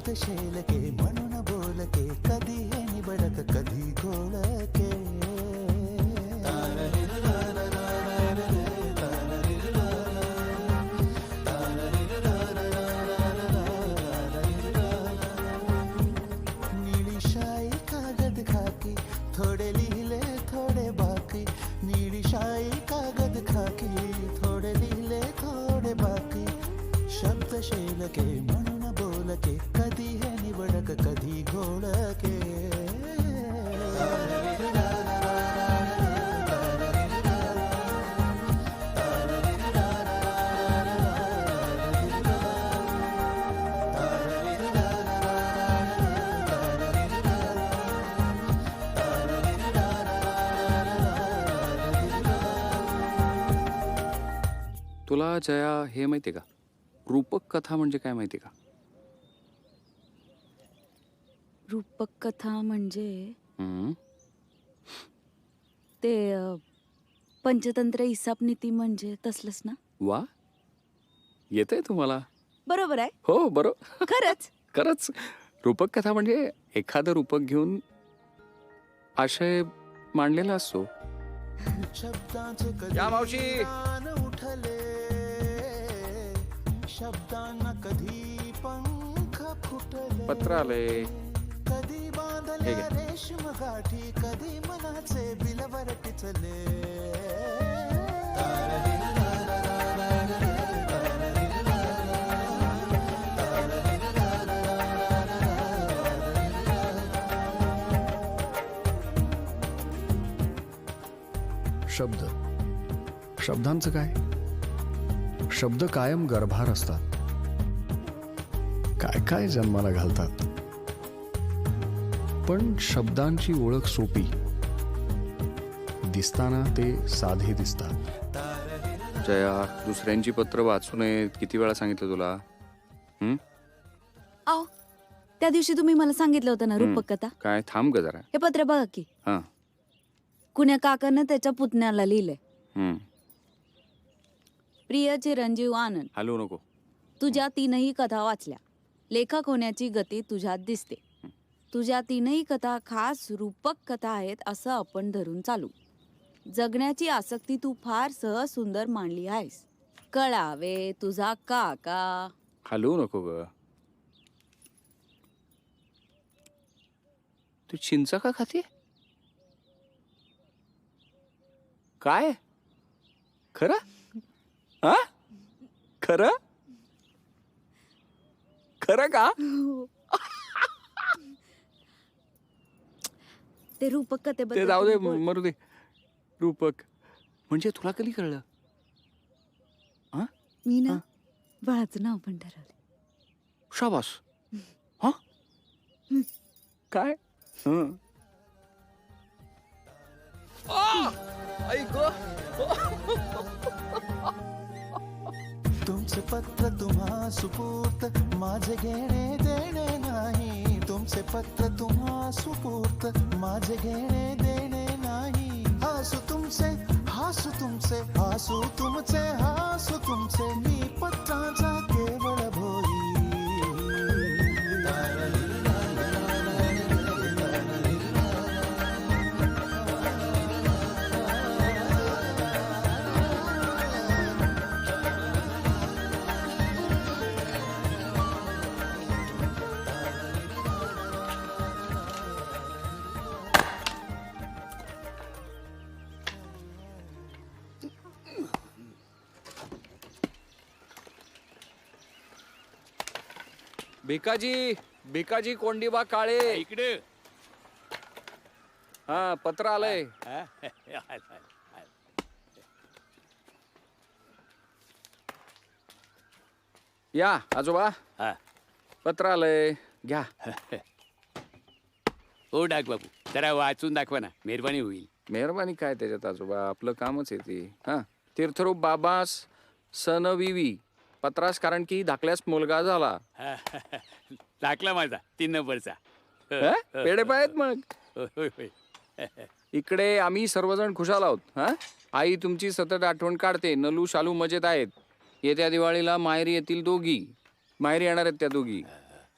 शब्द शेलके म्हणून बोलके कधी हे निबडक कधी घोळके नीली शाई कागद खाकी थोडे लिहिले थोडे बाकी नीली शाई कागद खाकी थोडे लिहिले थोडे बाकी शब्द शेलके म्हणून बोलके कधी हे निवडक कधी घोळके तुला जया हे माहितीये का, रूपक कथा म्हणजे काय माहिती का? रूपक कथा म्हणजे हम्म. ते पंचतंत्र इसाप नीती म्हणजे तसलंच ना? वा, येतंय तुम्हाला? बरोबर आहे. हो बरोबर. खरंच. खरंच रूपक कथा म्हणजे एखादं रूपक घेऊन आशय मांडलेला असतो. शब्दांचे या मावशी. कधी उठले शब्दांना कधी पंख फुटले पत्र आलंय. कधी बांधले हे घे. रेशम गाठी कधी मनाचे बिलवर टिचले शब्द, शब्दांचं काय? शब्द कायम गर्भार असतात, काय काय जन्माला घालतात. पण शब्दांची ओळख सोपी, दिसताना ते साधे दिसतात. जया, दुसऱ्यांची पत्र वाचू नयेत किती वेळा सांगितलं तुला? आव, त्या दिवशी तुम्ही मला सांगितलं होतं ना हम्म. रूपक कथा. काय थांब ग जरा. हे पत्र बघा की, हा. कुण्या काकानं त्याच्या पुतण्याला लिहिलंय. हम्म. प्रिय चिरंजीव आनंद, हलवू नको. तुझ्या तीनही कथा वाचल्या. लेखक होण्याची गती तुझ्यात दिसते. तुझ्या तीनही कथा खास रूपक कथा आहेत असं आपण धरून चालू. जगण्याची आसक्ती तू फार सहज सुंदर मांडली आहेस. कळावे तुझा काका. हलवू नको ग. तू चिंचा का खाते? काय खरं? हा, खरं खरं का? ते रूपक ते कथेबद्दल जाऊ दे, तुम्ही बोल. मरू दे. रूपक म्हणजे तुला कधी कळलं? मी ना हा. बाळाचं नाव पण ठरवलं. शाबास. हा, काय? हं. तुमचे पत्र तुम्हा सुपूर्त माझे घेणे देणे नाही तुमचे पत्र तुम्हा सुपूर्त माझे घेणे देणे नाही हासू तुमचे हासू तुमचे हासू तुमचे हासू तुमचे मी पत्राचा केवळ भोई भिकाजी, भिकाजी कोंडीबा काळे इकडे हा, पत्र आलंय. या आजोबा, हा. पत्र आलंय, घ्या. हो डाक बाबू, जरा वाचून दाखवा ना, मेहरबानी होईल. मेहरबानी काय त्याच्यात आजोबा, आपलं कामच आहे ते. हा, तीर्थरूप बाबास सनविवी पत्रास कारण की धाकल्यास मुलगा झाला. दाखला माझा 3 नंबरचा. पेढे पायत मग. होय होय. इकडे आम्ही सर्वजण खुशाल आहोत. हा, आई तुमची सतत आठवण काढते. नलू शालू मजेत आहेत. येत्या दिवाळीला माहेरी येतील दोघी. माहेरी येणार आहेत त्या दोघी.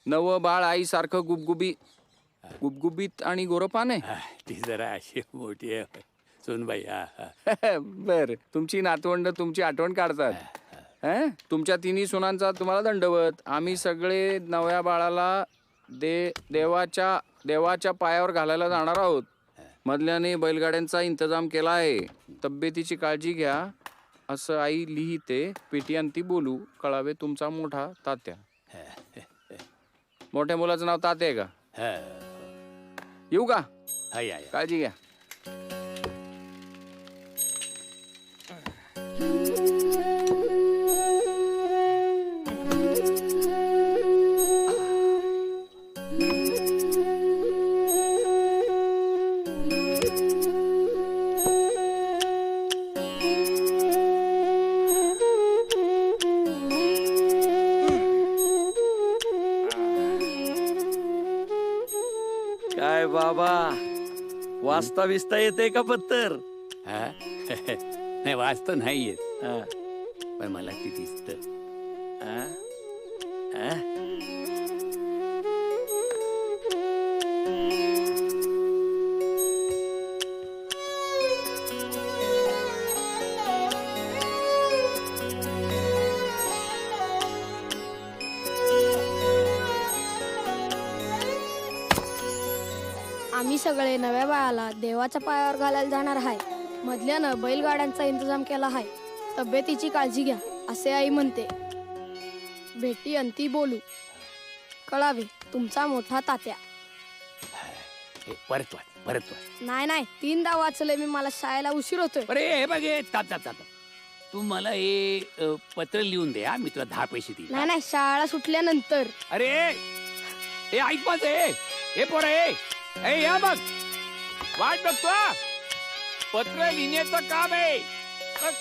नवं बाळ आईसारखं गुबगुबीत आणि गोरपाने. ती जरा अशी मोठी आहे सोनबाई. हा हा बर, तुमची नातवंड तुमची आठवण काढतात. तुमच्या तिन्ही सुनांचा तुम्हाला दंडवत. आम्ही सगळे नव्या बाळाला देवाच्या पायावर घालायला जाणार आहोत. मधल्याने बैलगाड्यांचा इंतजाम केला आहे. तब्येतीची काळजी घ्या असं आई लिहिते. पेटी अंती बोलू कळावे तुमचा मोठा तात्या. मोठ्या मुलाचं नाव तात्या आहे का? हा. येऊ का? हा, या. काळजी घ्या. काय बाबा, वाचता विस्ता येते का पत्तर? हा? नाही वाचतो नाही येत, हा, पण मला ती दिसत. हा, हा. आम्ही सगळे नव्या बाळाला देवाच्या पायावर घालायला जाणार आहे. मधल्यानं बैलगाड्यांचा इंतजाम केला आहे. तब्येतीची काळजी घ्या असे आई म्हणते. भेटी अंती बोलू कळावे तुमचा मोठा तात्या. हे, परत वाच. नाही नाही 3दा वाचले मी, मला शाळेला उशीर होतोय. अरे हे बघ, हे थांब. तू मला हे पत्र लिहून दे. हा, मी तुला 10 पैसे देईन. नाही नाही शाळा सुटल्यानंतर. अरे हे ऐक माझं. हे पोरं, हे या बघ, वाट बघतो हा. पत्र लिहिण्याचं काम आहे. बघ.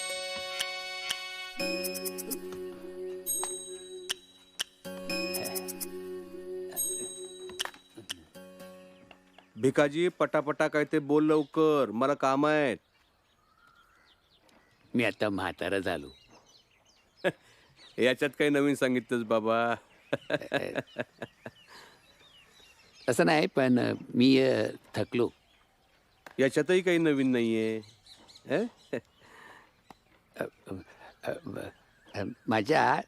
भिकाजी, पटापटा काय ते बोल लवकर, मला काम आहेत. मी आता म्हातारा झालो. याच्यात काही नवीन सांगितलंस बाबा? असं नाही, पण मी थकलो. याच्यातही काही नवीन नाहीये. हं? माझ्या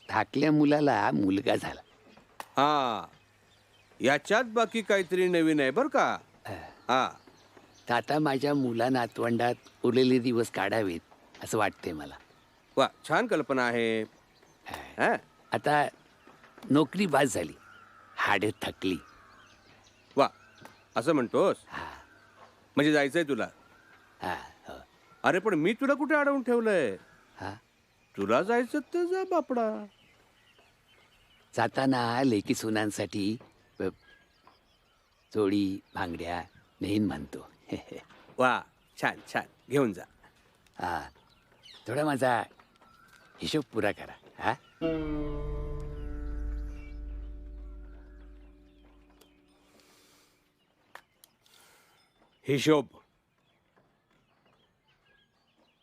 धाकल्या मुलाला मुलगा झाला. हा, याच्यात बाकी काहीतरी नवीन आहे बर का? हा, तर आता माझ्या मुला नातवंडात उरलेले दिवस काढावेत असं वाटतंय मला. वा, छान कल्पना आहे. हं? आता नोकरी बाद झाली, हाडे थकली. वा, असं म्हणतोस? म्हणजे जायचंय तुला? हा, हो. अरे पण मी तुला कुठे अडवून ठेवलंय? हा. तुला जायचं तर जा बापडा. जाताना लेकी सुनांसाठी चोळी भांगड्या नेईन म्हणतो. वा, छान छान, घेऊन जा. हा, थोडा माझा हिशोब पुरा करा. हा, हिशोब?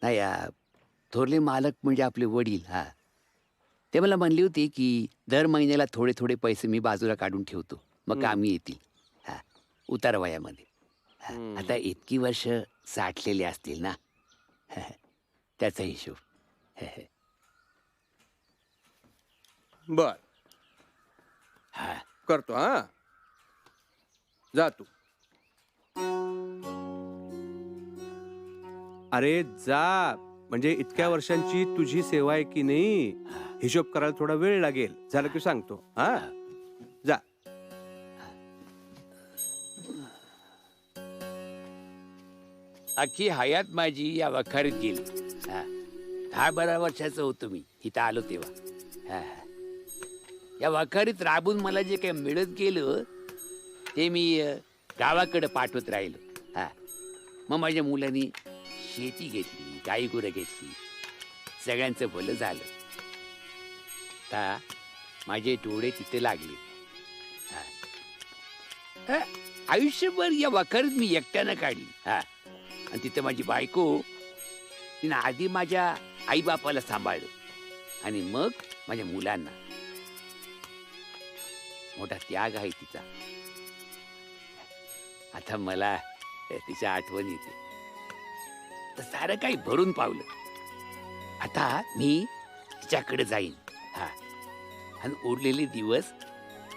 नाही, थोरले मालक म्हणजे आपले वडील. हा, ते मला म्हणले होते की दर महिन्याला थोडे थोडे पैसे मी बाजूला काढून ठेवतो, मग कामी येतील. हा, उतार वयामध्ये. हा, आता इतकी वर्ष साठलेली असतील ना, त्याचा हिशोब. बर, हा, करतो. हा, जा तू. अरे जा, म्हणजे इतक्या वर्षांची तुझी सेवा आहे की नाही, हिशोब करायला थोडा वेळ लागेल. झालं की सांगतो. हा, जा. अख्खी हयात माझी या वखारीत गेली. हा, 10-12 वर्षाचं होतो मी इथं आलो तेव्हा. हा, या वखारीत राबून मला जे काही मिळत गेलं ते मी गावाकडे पाठवत राहिलो. हा, मग माझ्या मुलांनी शेती घेतली, गाई गुरं घेतली, सगळ्यांचं भलं झालं. आता माझे डोळे तिथे लागले. हा, आयुष्यभर या वखारीत मी एकट्यानं काढली. हा, आणि तिथे माझी बायको, तिनं आधी माझ्या आईबापाला सांभाळलं आणि मग माझ्या मुलांना. मोठा त्याग आहे तिचा. आता मला तिच्या आठवण येते. तर सारं काही भरून पावलं. आता मी तिच्याकडे जाईन. हा, आणि उरलेले दिवस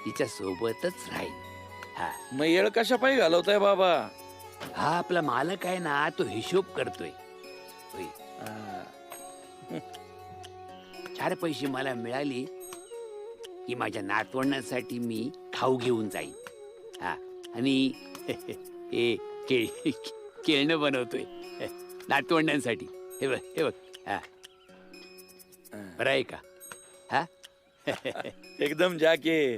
तिच्या सोबतच राहीन. हा, मग येळ कशा पायी घालवताय बाबा? हा आपला मालक आहे ना, तो हिशोब करतोय. होय. हा. 4 पैसे मला मिळाले की माझ्या नातवंडांसाठी मी खाऊ घेऊन जाईन. हा, आणि खेळणं बनवतोय नातवंडांसाठी. हे बघ, हे बघ. हा, बरं आहे का? हा. एकदम जाके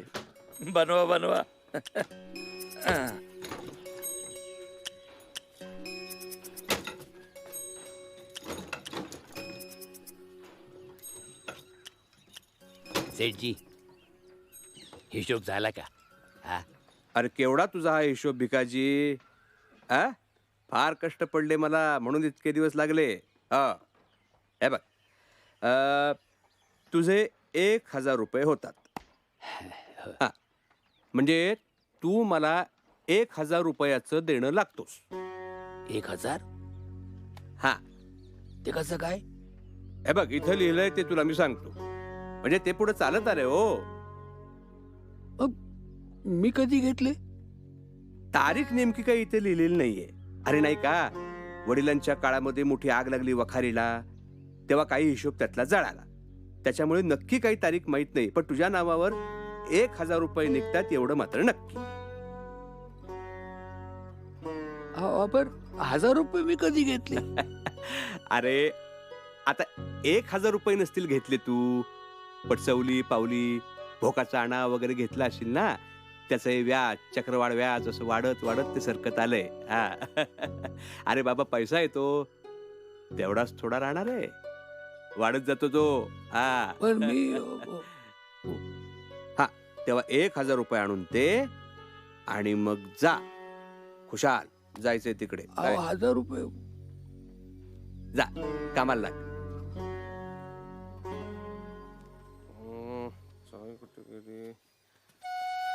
बनवा बनवा. सेठजी, हिशोब झाला का? हा, अरे केवढा तुझा हा हिशोब भिकाजी. हा, फार कष्ट पडले मला म्हणून इतके दिवस लागले. हा, हे बघ, तुझे 1,000 रुपये होतात. हा, म्हणजे तू मला 1,000 रुपयाचं देणं लागतोस. 1,000? हा, ते कसं काय? हे बघ इथं लिहिलंय ते तुला मी सांगतो. म्हणजे ते पुढे चालत आले हो. मी कधी घेतले? तारीख नेमकी काही इथे लिहिलेली नाहीये. अरे नाही का, वडिलांच्या काळामध्ये मोठी आग लागली वखारीला, तेव्हा काही हिशोब त्यातला जळाला. त्याच्यामुळे नक्की काही तारीख माहित नाही, पण तुझ्या नावावर 1,000 रुपये निघतात एवढं मात्र नक्की. पण 1,000 रुपये मी कधी घेतले? अरे आता 1,000 रुपये नसतील घेतले तू, पटसवली पावली भोकाचा आणा वगैरे घेतला असेल ना, त्याचं हे व्याज चक्रवाढ व्याज असं वाढत वाढत ते सरकत आलंय. हा. अरे बाबा पैसा येतो तेवढाच थोडा राहणार आहे, वाढत जातो तो. हा, पण मी हा, तेव्हा 1,000 रुपये आणून ते आणि मग जा खुशाल. जायचंय तिकडे. काय? 1,000 रुपये जा कामाला लाग.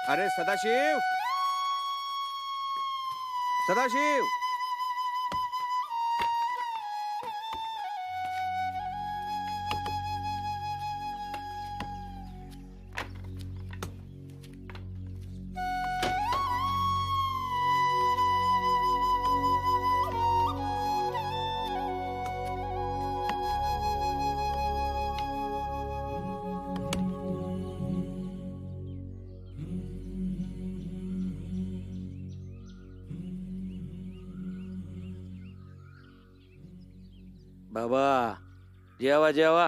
अरे सदाशिव, सदाशिव. बाबा जेवा जेवा.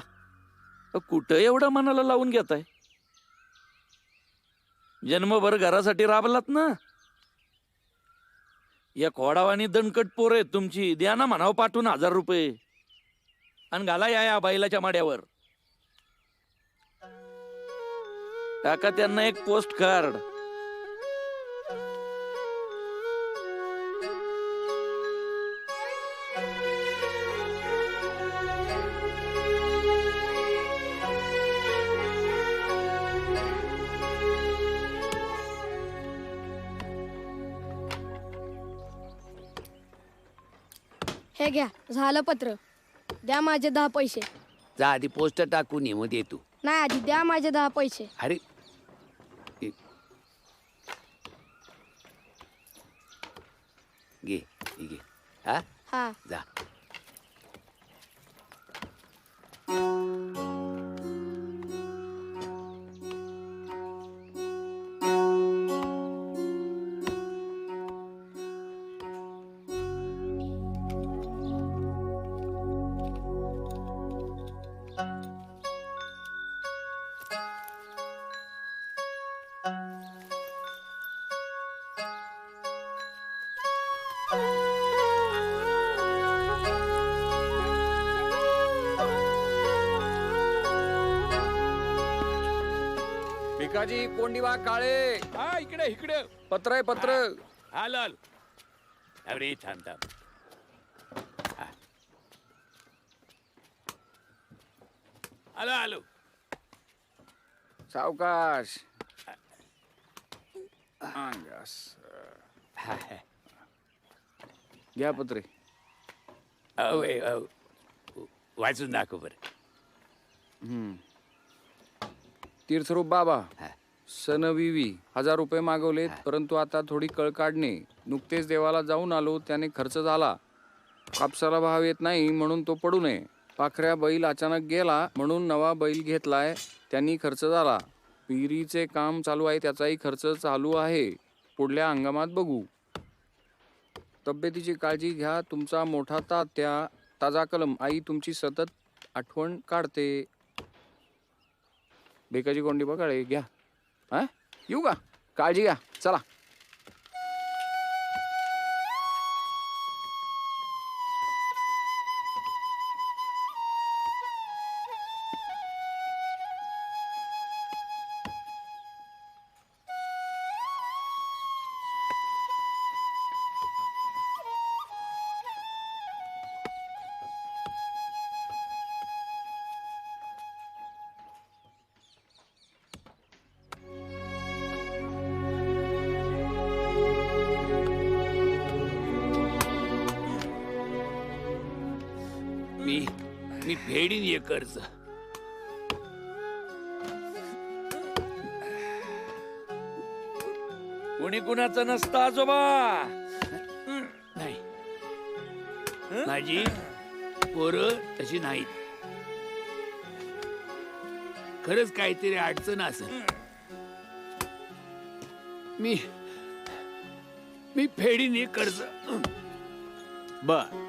कुठं एवढं मनाला लावून घेताय? जन्मभर घरासाठी राबलात ना. या खोडावानी दणकट पोर आहेत तुमची. द्या ना म्हणावं पाठवून 1,000 रुपये आणि घाला या बैलाच्या माड्यावर. टाका त्यांना एक पोस्ट कार्ड. हे घ्या, झालं पत्र. द्या माझे 10 पैसे. जा आधी पोस्ट टाकून ये, मग देतो. नाही, आधी द्या माझे 10 पैसे. अरे घे, हे घे. हा, हा. जा. भिकाजी कोंडीबा काळे. हा, इकडे इकडे. पत्र आहे पत्र. आलो आलो. अरे थांब थांब. हा. आलो आलो. सावकाश. घ्या पत्रे. वाचून दाखव बरं. तीर्थरूप बाबा, हा. सनविवी 1000 रुपये मागवलेत, परंतु आता थोडी कळ काढणे. नुकतेच देवाला जाऊन आलो, त्याने खर्च झाला. कापसाला भाव येत नाही म्हणून तो पडू नये. पाखऱ्या बैल अचानक गेला म्हणून नवा बैल घेतलाय, त्यांनी खर्च झाला. विहिरीचे काम चालू आहे, त्याचाही खर्च चालू आहे. पुढल्या हंगामात बघू. तब्येतीची काळजी घ्या, तुमचा मोठा तात्या. ताजा कलम. आई तुमची सतत आठवण काढते. भिकाजी कोंडी बघाळे. घ्या. हा, येऊ का? काळजी घ्या. चला. मी फेडीन ये कर्ज. कोणी कुणाचं नसतं आजोबा. नाही, माझी पोरं तशी नाहीत. खरंच काहीतरी अडचण असेल. मी फेडीन हे कर्ज. बर,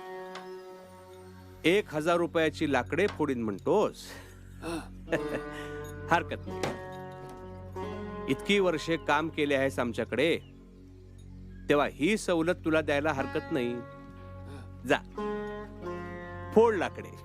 1000 रुपयाची लाकडे फोडीन म्हणतोस. हरकत नाही. इतकी वर्षे काम केले आहेस आमच्याकडे, तेव्हा ही सवलत तुला द्यायला हरकत नाही. जा, फोड लाकडे.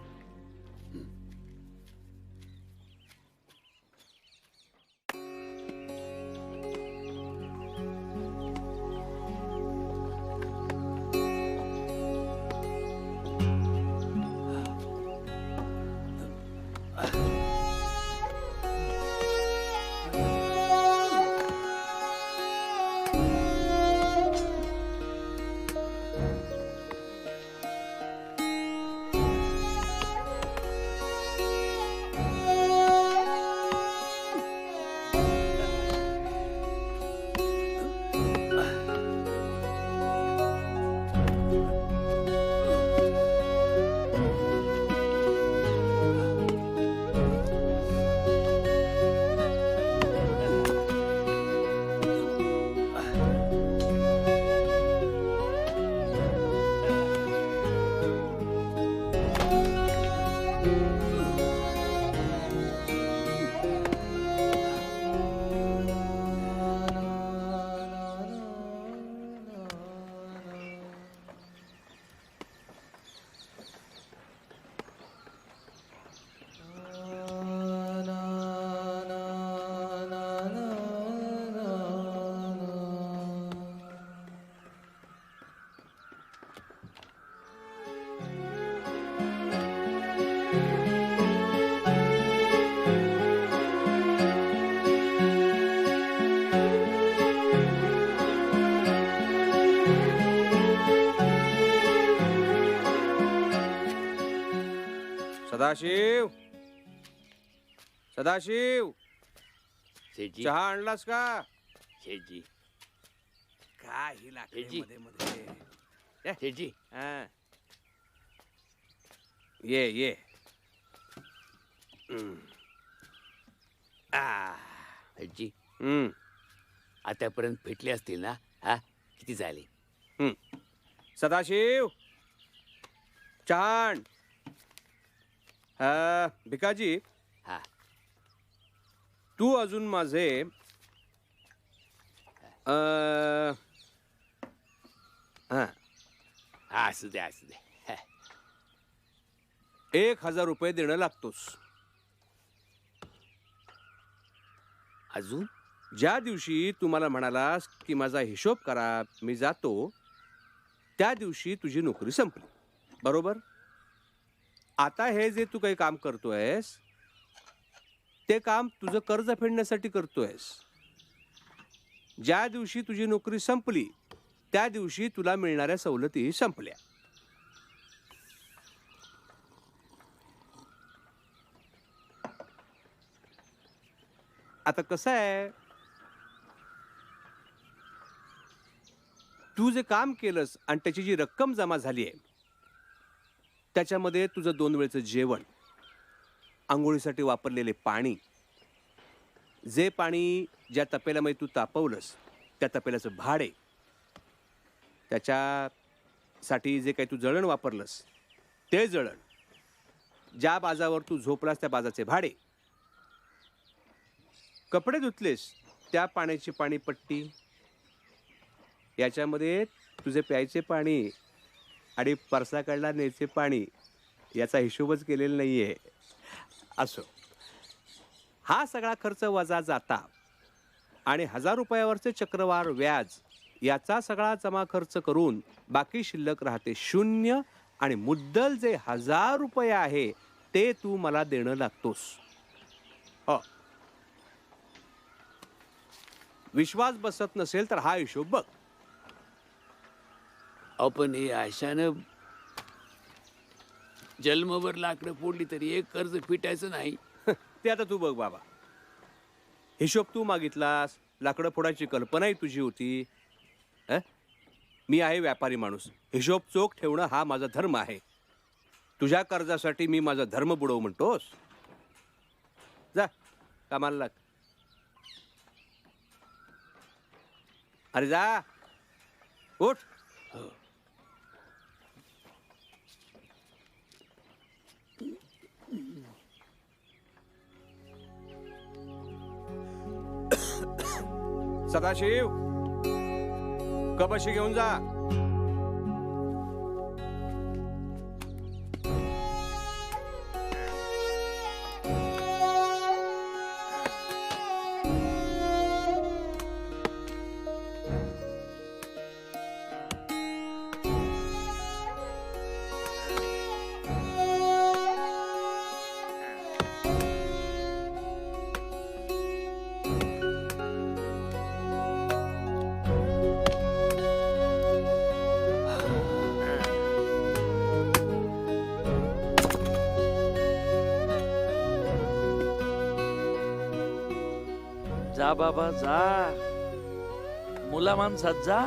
सदाशिव, सदाशिव, शेठजी, चहा आणलास का? शेठजी, काय ही लाकडी शेठजी. मध्ये मध्ये. शेठजी. हा. ये. शेठजी, हम्म. आतापर्यंत फेटले असतील ना? हा, किती झाले? सदाशिव, चहा. भिकाजी, हा. तू अजून माझे हा, असू दे. 1000 रुपये देणं लागतोस. अजून? ज्या दिवशी तू मला म्हणालास की माझा हिशोब करा, मी जातो, त्या दिवशी तुझी नोकरी संपली, बरोबर? आता हे जे तू काही काम करतोयस, ते काम तुझं कर्ज फेडण्यासाठी करतोयस. ज्या दिवशी तुझी नोकरी संपली त्या दिवशी तुला मिळणाऱ्या सवलतीही संपल्या. आता कसं आहे, तू जे काम केलंस आणि त्याची जी रक्कम जमा झाली आहे त्याच्यामध्ये तुझं 2 वेळचं जेवण, आंघोळीसाठी वापरलेले पाणी, जे पाणी ज्या तपेल्यामध्ये तू तापवलंस त्या तपेल्याचं भाडे, त्याच्यासाठी जे काही तू जळण वापरलंस ते जळण, ज्या बाजावर तू झोपलास त्या बाजाचे भाडे, कपडे धुतलेस त्या पाण्याची पाणीपट्टी, याच्यामध्ये तुझे प्यायचे पाणी आणि परसाकडला न्यायचे पाणी याचा हिशोबच केलेला नाहीये. असो, हा सगळा खर्च वजा जाता आणि 1000 रुपयावरचे चक्रवाढ व्याज याचा सगळा जमा खर्च करून बाकी शिल्लक राहते 0 आणि मुद्दल जे 1000 रुपये आहे ते तू मला देणं लागतोस. हो, विश्वास बसत नसेल तर हा हिशोब बघ. आपण हे अशानं जन्मभर लाकडं फोडली तरी एक कर्ज फिटायचं नाही. ते आता तू बघ बाबा. हिशोब तू मागितलास, लाकडं फोडायची कल्पनाही तुझी होती. मी आहे व्यापारी माणूस, हिशोब चोख ठेवणं हा माझा धर्म आहे. तुझ्या कर्जासाठी मी माझा धर्म बुडवू म्हणतोस? जा कामाला लाग. अरे जा, उठ. सदाशिव, कपाशी घेऊन जा. जा बाबा जा, मुला माणसात जा.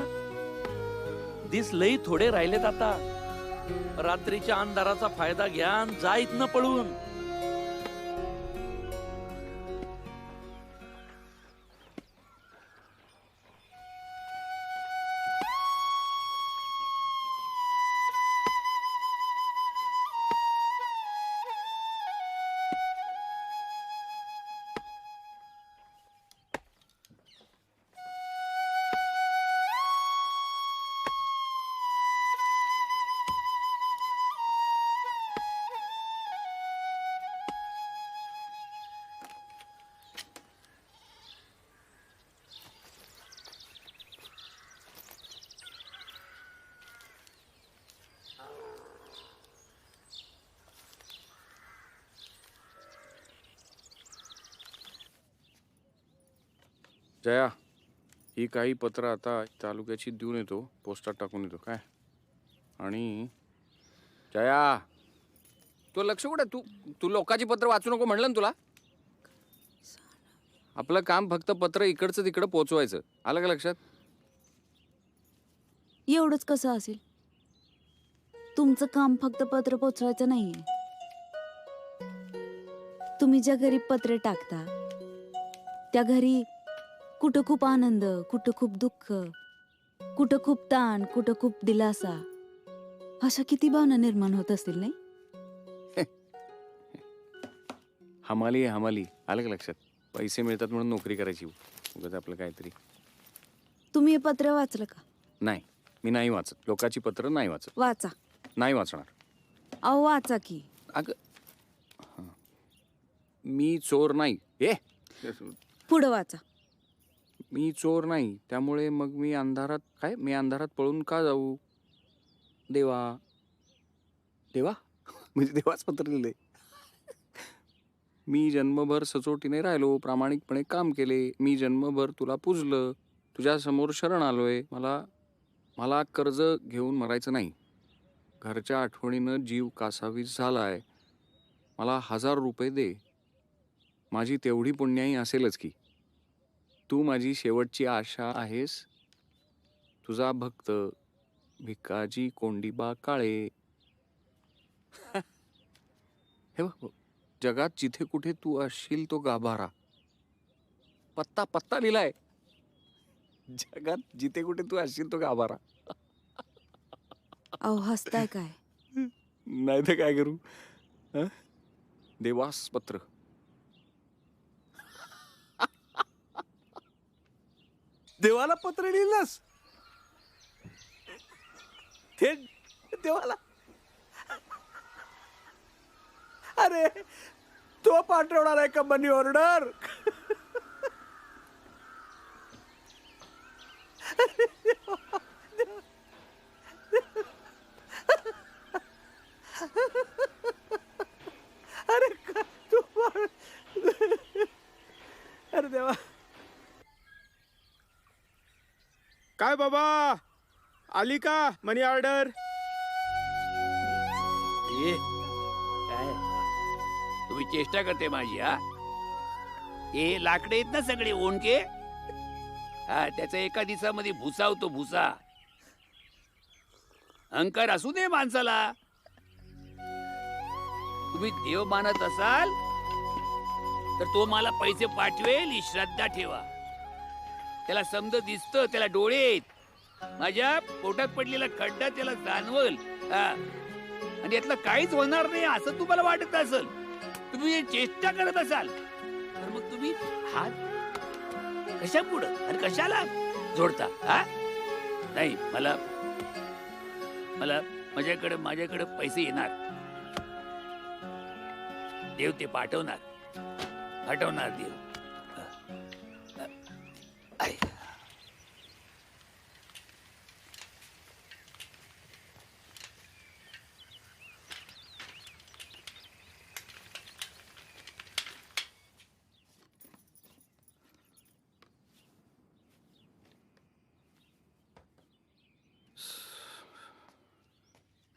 दिस लई थोडे राहिलेत आता. रात्रीच्या अंधाराचा फायदा घ्या आणि जा इथनं पळून. जया, ही काही पत्र आता तालुक्याची देऊन येतो, पोस्टात टाकून येतो काय. आणि जया, तू लक्ष कुठे, तू तू लोकांची पत्र वाचू नको म्हणलं ना तुला. आपलं काम फक्त पत्र इकडचं तिकडं पोचवायचं, आलं का लक्षात. एवढंच कसं असेल. तुमचं काम फक्त पत्र पोचवायचं नाहीये. तुम्ही ज्या घरी पत्र टाकता त्या घरी कुठं खूप आनंद, कुठं खूप दुःख, कुठं खूप ताण, कुठं खूप दिलासा, अशा किती भावना निर्माण होत असतील नाही. हमाली आहे हमाली, आलं का लक्षात. पैसे मिळतात म्हणून नोकरी करायची, उगाच आपलं काहीतरी. तुम्ही हे पत्र वाचलं का? नाही, मी नाही वाचत. लोकांची पत्र नाही वाचत. वाचा. नाही वाचणार. अहो वाचा की. अगं हां, मी चोर नाही. पुढं वाचा. मी चोर नाही, त्यामुळे मग मी अंधारात पळून का जाऊ. देवा देवा म्हणजे देवाच पत्र लिहिलंय. मी जन्मभर सचोटीने राहिलो, प्रामाणिकपणे काम केले, मी जन्मभर तुला पूजलं, तुझ्या समोर शरण आलोय. मला मला कर्ज घेऊन मरायचं नाही. घरच्या आठवणीनं जीव कासावीस झालाय. मला 1000 रुपये दे. माझी तेवढी पुण्याई असेलच की. तू माझी शेवटची आशा आहेस. तुझा भक्त भिकाजी कोंडीबा काळे. हे बघ, जगात जिथे कुठे तू असशील तो गाभारा. पत्ता पत्ता लिहिलाय. जगात जिथे कुठे तू असशील तो गाभारा. अहो हसताय काय? नाही तर काय करू? हं? देवास पत्र. देवाला पत्र लिहिलंस? थेट देवाला? अरे तो पाठवणार आहे का मनी ऑर्डर? अरे का तू अरे देवा. काय बाबा आली का मनी ऑर्डर? ए, काय तुम्ही चेष्टा करते माझी? हा, हे लाकडे आहेत ना सगळे ओणके. हा, त्याचा एका दिवसामध्ये भुसा होतो, भुसा. अहंकार असू दे माणसाला. तुम्ही देव मानत असाल तर तो मला पैसे पाठवेल ही श्रद्धा ठेवा. त्याला समज दिसतं, त्याला डोळे आहेत. माझ्या पोटात पडलेला खड्डा त्याला जाणवल. आणि यातलं काहीच होणार नाही असं तुम्हाला वाटत असेल, तुम्ही चेष्टा करत असाल, तर मग तुम्ही हात कशा पुढं आणि कशाला जोडता? हा, नाही, मला मला माझ्याकडे पैसे येणार. देव ते पाठवणार देव. आई.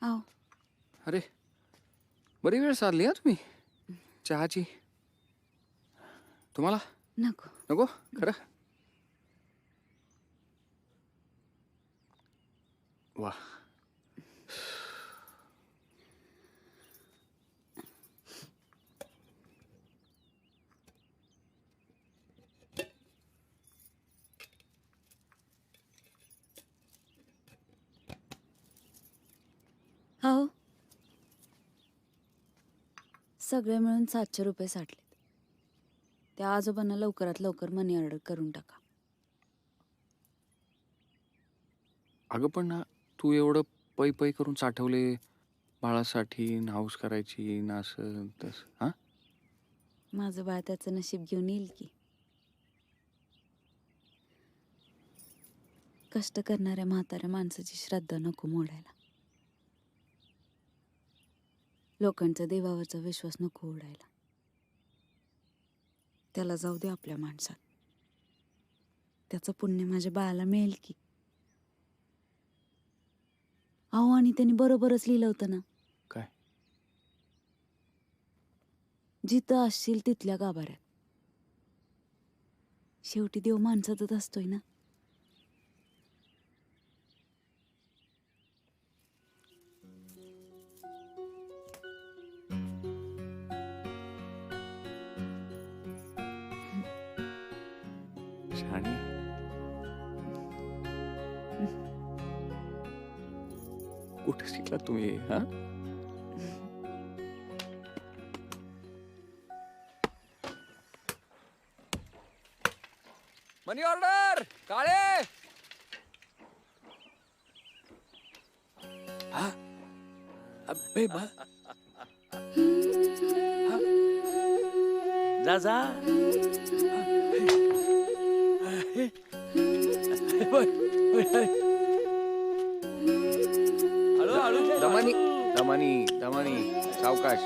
अहो अरे बरी वेळ साधली हा तुम्ही चहाची. तुम्हाला नको. नको खरं? वा, हो सगळे मिळून 700 रुपये साठलेत. त्या आजोबांना लवकरात लवकर मनी ऑर्डर करून टाका. अगं पण ना, तू एवढं पै पै करून साठवले बाळासाठी, हाऊस करायची ना, असं तसं. हा, माझं बाळ त्याचं नशीब घेऊन येईल की. कष्ट करणाऱ्या म्हाताऱ्या माणसाची श्रद्धा नको मोडायला. लोकांचा देवावरचा विश्वास नको उडायला. त्याला जाऊ दे आपल्या माणसात. त्याचं पुण्य माझ्या बाळाला मिळेल की. अहो, आणि त्यांनी बरोबरच लिहिलं होतं ना. काय? जिथं असशील तिथल्या गाभाऱ्यात. शेवटी देव माणसातच असतोय ना. छान. कुठे शिकला तुम्ही? हा, मनी ऑर्डर काळे. अबे बा, जा जा. दमानी दमानी दमानी, सावकाश.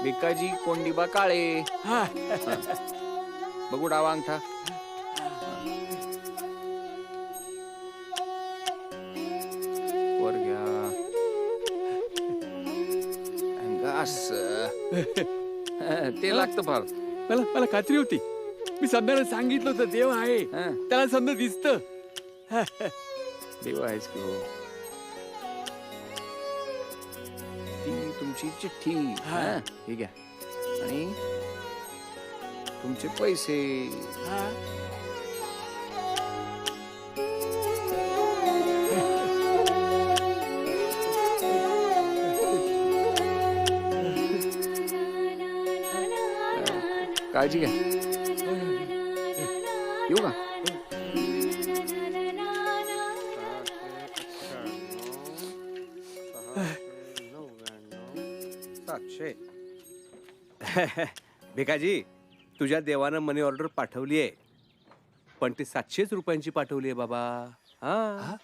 भिकाजी कोंडीबा काळे. बघू डावा अंगठा. वर घ्या. असं. ते लागतं फार. मला मला खात्री होती. मी समजायला सांगितलं होतं देव आहे. हं. त्याला समजा दिसतं. देव आहेस की हो. ती तुमची चिठ्ठी. हं, हे घ्या. आणि तुमचे पैसे. काळजी घ्या. येऊ का? सातशे. भिकाजी, तुझ्या देवानं मनी ऑर्डर पाठवली आहे, पण ती 700 रुपयांची पाठवली आहे बाबा. हा.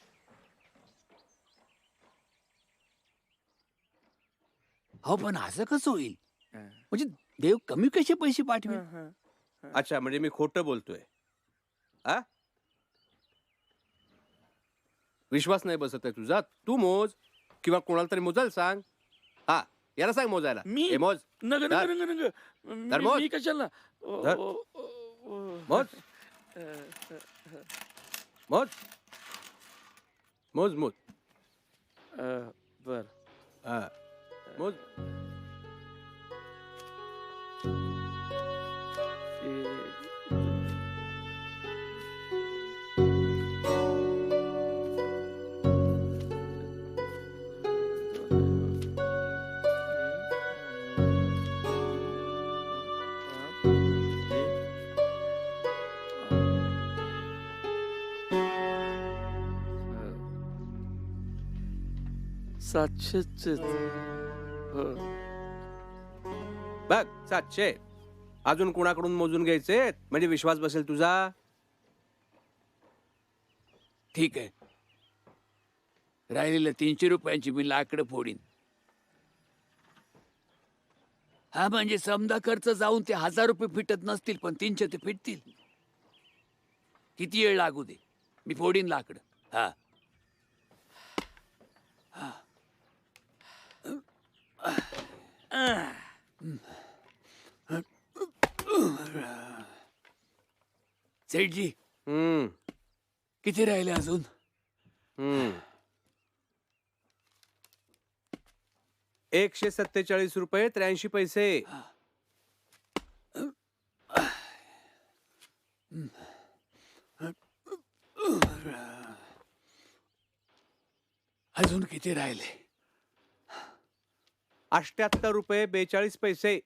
हो पण असं कसं होईल? म्हणजे देव कमी कसे पैसे पाठवेल? अच्छा, म्हणजे मी खोटं बोलतोय. आ विश्वास नाही बसत आहे तुझा? तू मोज किंवा कोणाला तरी मोजायला सांग. हा, याला सांग मोजायला. मी? हे मोज. नग धर. नग नग धर मोज. मी कशाला धर. मोज. मोज. मोज मोज. बर. हा. मोज. सातशेच. बघ 700. अजून कुणाकडून मोजून घ्यायचे म्हणजे विश्वास बसेल तुझा. ठीक आहे. राहिलेल्या 300 रुपयांची मी लाकडं फोडीन. हा म्हणजे समजा खर्च जाऊन ते 1000 रुपये फिटत नसतील, पण 300 ते फिटतील. किती वेळ लागू दे, मी फोडीन लाकडं. हा. सेठजी, हम्म किती राहिले अजून? हम्म 147 रुपये 83 पैसे. अजून किती राहिले? 78 रुपये 42 पैसे.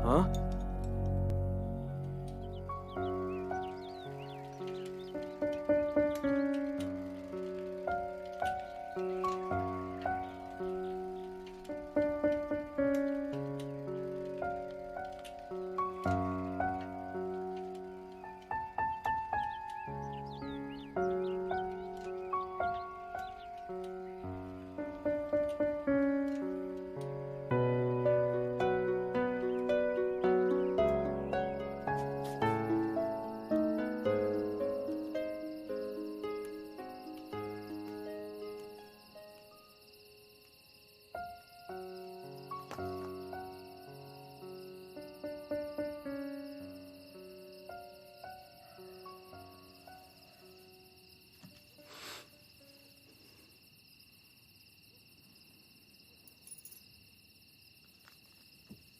हा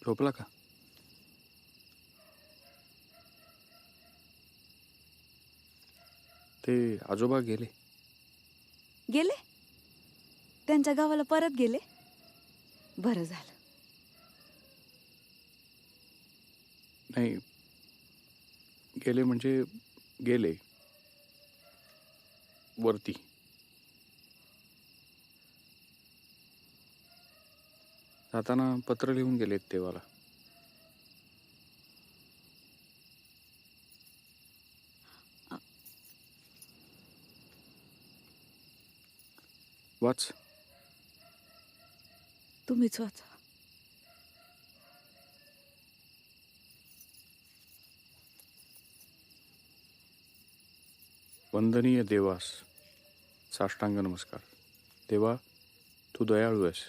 झोपला का? ते आजोबा गेले. गेले त्यांच्या गावाला परत गेले. बरं झालं. नाही, गेले म्हणजे गेले वरती. जाताना पत्र लिहून गेलेत देवाला. वाच. तुम्हीच वाचा. वंदनीय देवास साष्टांग नमस्कार. देवा, तू दयाळू आहेस.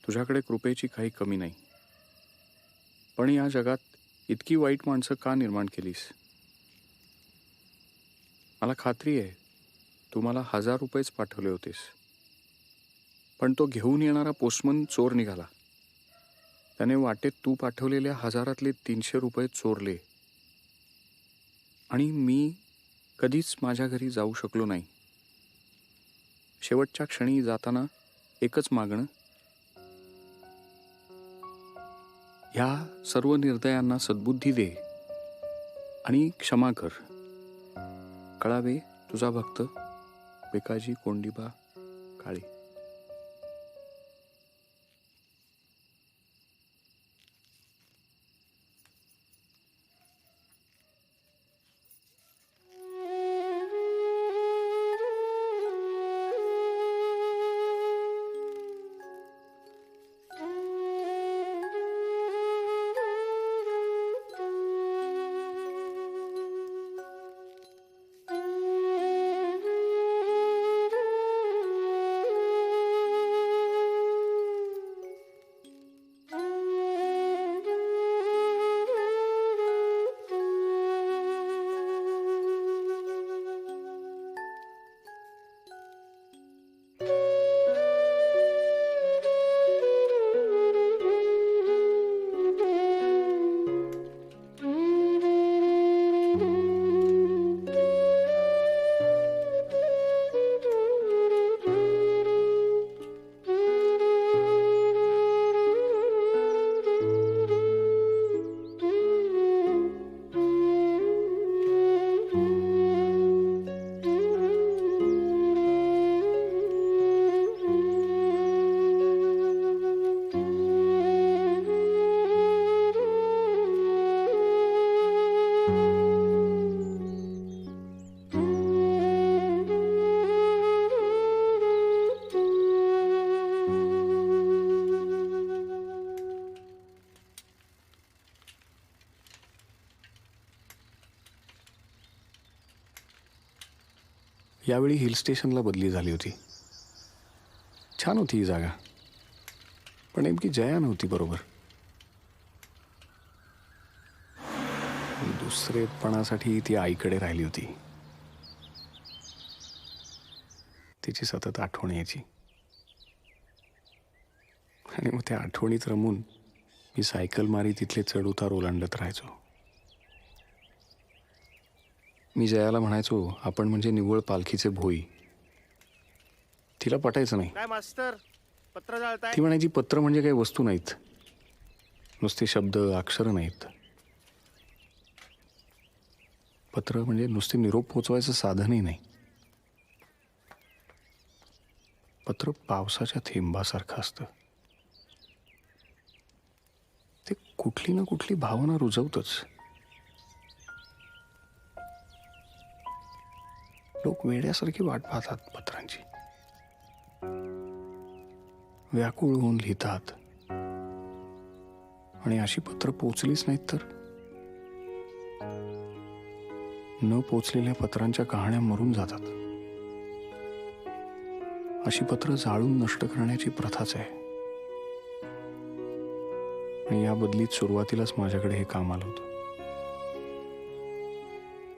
तुझ्याकडे कृपेची काही कमी नाही. पण या जगात इतकी वाईट माणसं का निर्माण केलीस? मला खात्री आहे तू मला 1000 रुपयेच पाठवले होतेस, पण तो घेऊन येणारा पोस्टमन चोर निघाला. त्याने वाटेत तू पाठवलेल्या 1000तले 300 रुपये चोरले आणि मी कधीच माझ्या घरी जाऊ शकलो नाही. शेवटच्या क्षणी जाताना एकच मागणं, ह्या सर्व निर्दयांना सद्बुद्धी दे आणि क्षमा कर. कळावे, तुझा भक्त बेकाजी कोंडीबा काळे. यावेळी हिल स्टेशनला बदली झाली होती. छान होती ही जागा, पण नेमकी जया नव्हती बरोबर. दुसरेपणासाठी ती आईकडे राहिली होती. तिची सतत आठवण यायची आणि मग त्या आठवणीत रमून मी सायकल मारी तिथले चढउतार ओलांडत राहायचो. मी जयाला म्हणायचो आपण म्हणजे निव्वळ पालखीचे भोई. तिला पटायचं नाही. काय मास्तर, पत्र जाळताय? ती म्हणायची पत्र म्हणजे काही वस्तू नाहीत, नुसते शब्द अक्षरं नाहीत. पत्र म्हणजे नुसते निरोप पोचवायचं साधनही नाही. पत्र पावसाच्या थेंबासारखं असतं. ते कुठली ना कुठली भावना रुजवतच. लोक वेड्यासारखी वाट पाहतात पत्रांची, व्याकुळ होऊन लिहितात, आणि अशी पत्र पोचलीच नाहीत तर न पोचलेल्या पत्रांच्या कहाण्या मरून जातात. अशी पत्र जाळून नष्ट करण्याची प्रथाच आहे. आणि या बदलीत सुरुवातीलाच माझ्याकडे हे काम आलं होतं.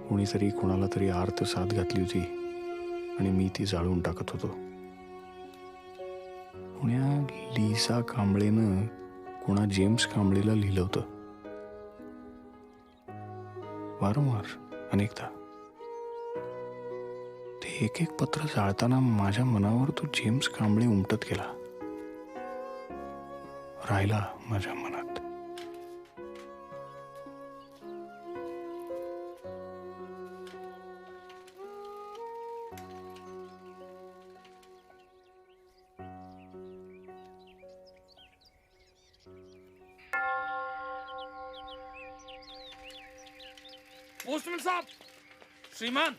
कोणीतरी कोणाला तरी आर्त साथ घातली होती आणि मी ती जाळून टाकत होतो. पुण्या लिसा कांबळेनं कोणा जेम्स कांबळेला लिहिलं होतं. वारंवार, अनेकदा. ते एक एक पत्र जाळताना माझ्या मनावर तो जेम्स कांबळे उमटत गेला, राहिला माझ्या मनात. पोस्टमॅन साहब, श्रीमान.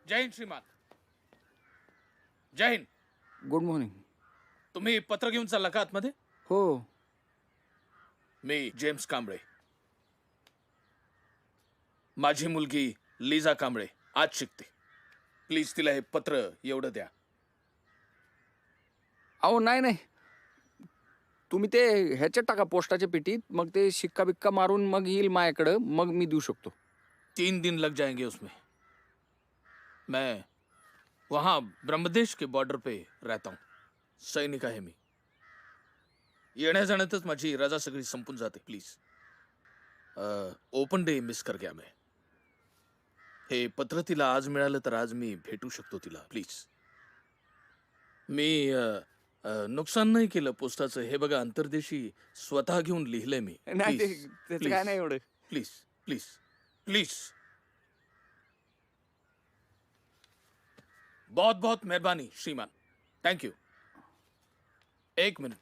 जय हिंद श्रीमान. जय हिंद. Good morning. तुम्ही पत्र घेऊन चालला का आतमध्ये? हो. मी जेम्स कांबळे. माझी मुलगी लिझा कांबळे आज शिकते. प्लीज तिला हे पत्र एवढं द्या. अहो नाही नाही, तुम्ही ते ह्याच्यात टाका पोस्टाच्या पेटीत, मग ते शिक्का बिक्का मारून मग येईल माझ्याकडं, मग मी देऊ शकतो. 3 दिन लग जाएंगे उसमें. मैं वहाँ ब्रह्मदेश के बॉर्डर पे रहता हूँ. सैनिक आहे मी. येण्या जाण्यातच माझी रजा सगळी संपून जाते. प्लीज ओपन डे मिस कर गया मैं. हे पत्र तिला आज मिळालं तर आज मी भेटू शकतो तिला. प्लीज. मी नुकसान नाही केलं पोस्टाचं. हे बघा, अंतर्देशी स्वतः घेऊन लिहिलंय मी. नाही त्याचं काय नाही एवढं. Please please please. बहुत बहुत मेहरबानी श्रीमान. Thank you. एक मिनट.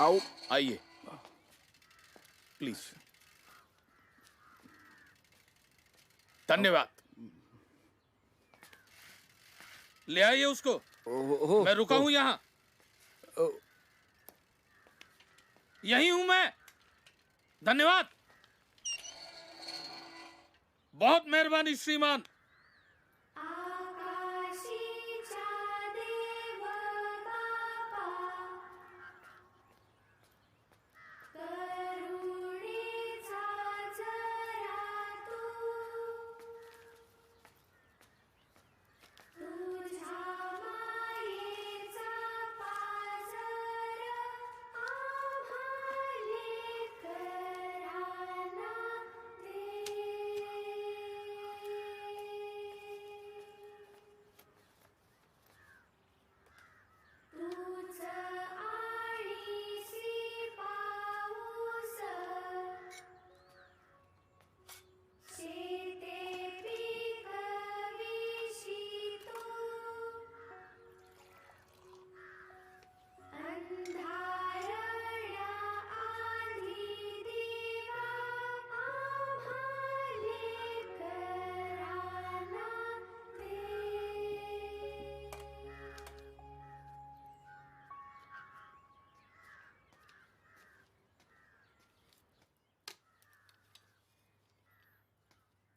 आओ. आइए प्लीज. धन्यवाद. ले आइए उसको. हो. मैं रुका हूं यहाँ. यही हूं मैं. धन्यवाद. बहुत मेहरबानी श्रीमान.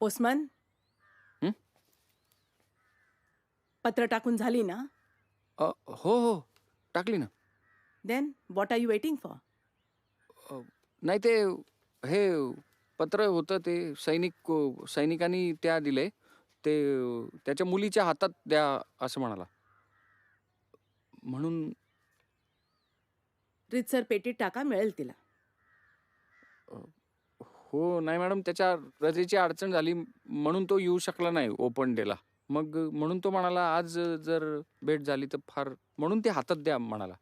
पोस्टमन. हं? पत्र टाकून झाली ना? हो हो, टाकली ना. Then what are you waiting for? नाही ते हे पत्र होतं ते सैनिकांनी त्या दिले ते त्याच्या मुलीच्या हातात द्या असं म्हणाला, म्हणून. रितसर पेटीत टाका, मिळेल तिला. हो नाही मॅडम, त्याच्या रजेची अडचण झाली म्हणून तो येऊ शकला नाही ओपन डेला. मग म्हणून तो म्हणाला आज जर भेट झाली तर फार, म्हणून ते हातात द्या म्हणाला.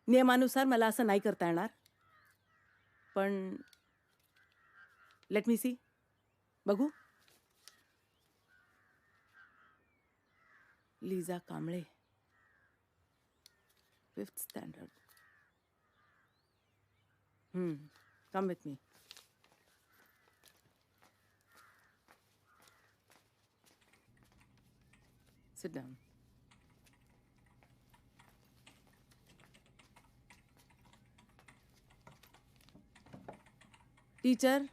नियमानुसार मला असं नाही करता येणार, पण लेट मी सी. बघू. Lisa Kamble, 5th standard. Come with me. Sit down. Teacher,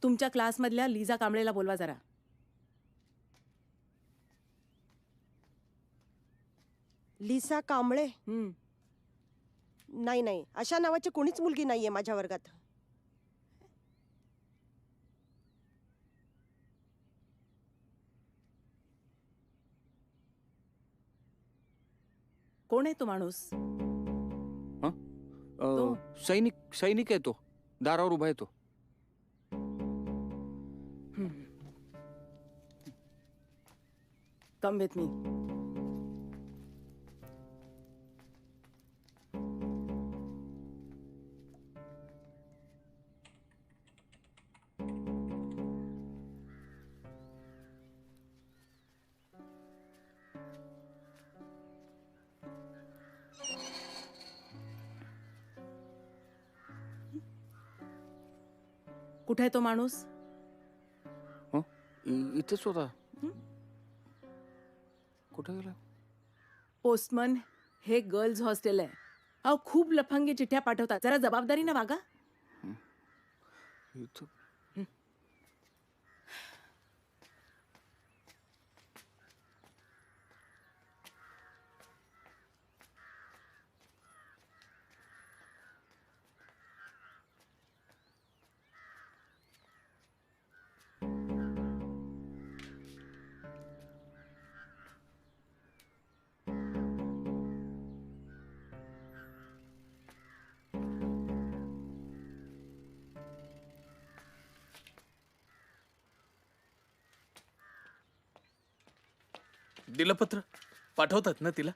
तुमच्या क्लासमधल्या लीजा कांबळेला बोलवा जरा. लिसा कांबळे? हं. नाही नाही, अशा नावाची कोणीच मुलगी नाहीये माझ्या वर्गात. कोण आहे तो माणूस? सैनिक आहे तो, दारावर उभा आहे तो. कम विथ मी. कुठे आहे तो माणूस? इथेच होता. कुठे गेला? पोस्टमन, हे गर्ल्स हॉस्टेल आहे. अहो, खूप लफंगे चिठ्ठ्या पाठवतात. जरा जबाबदारीने वागा. इथं दिलं पत्र पाठवतात ना तिला?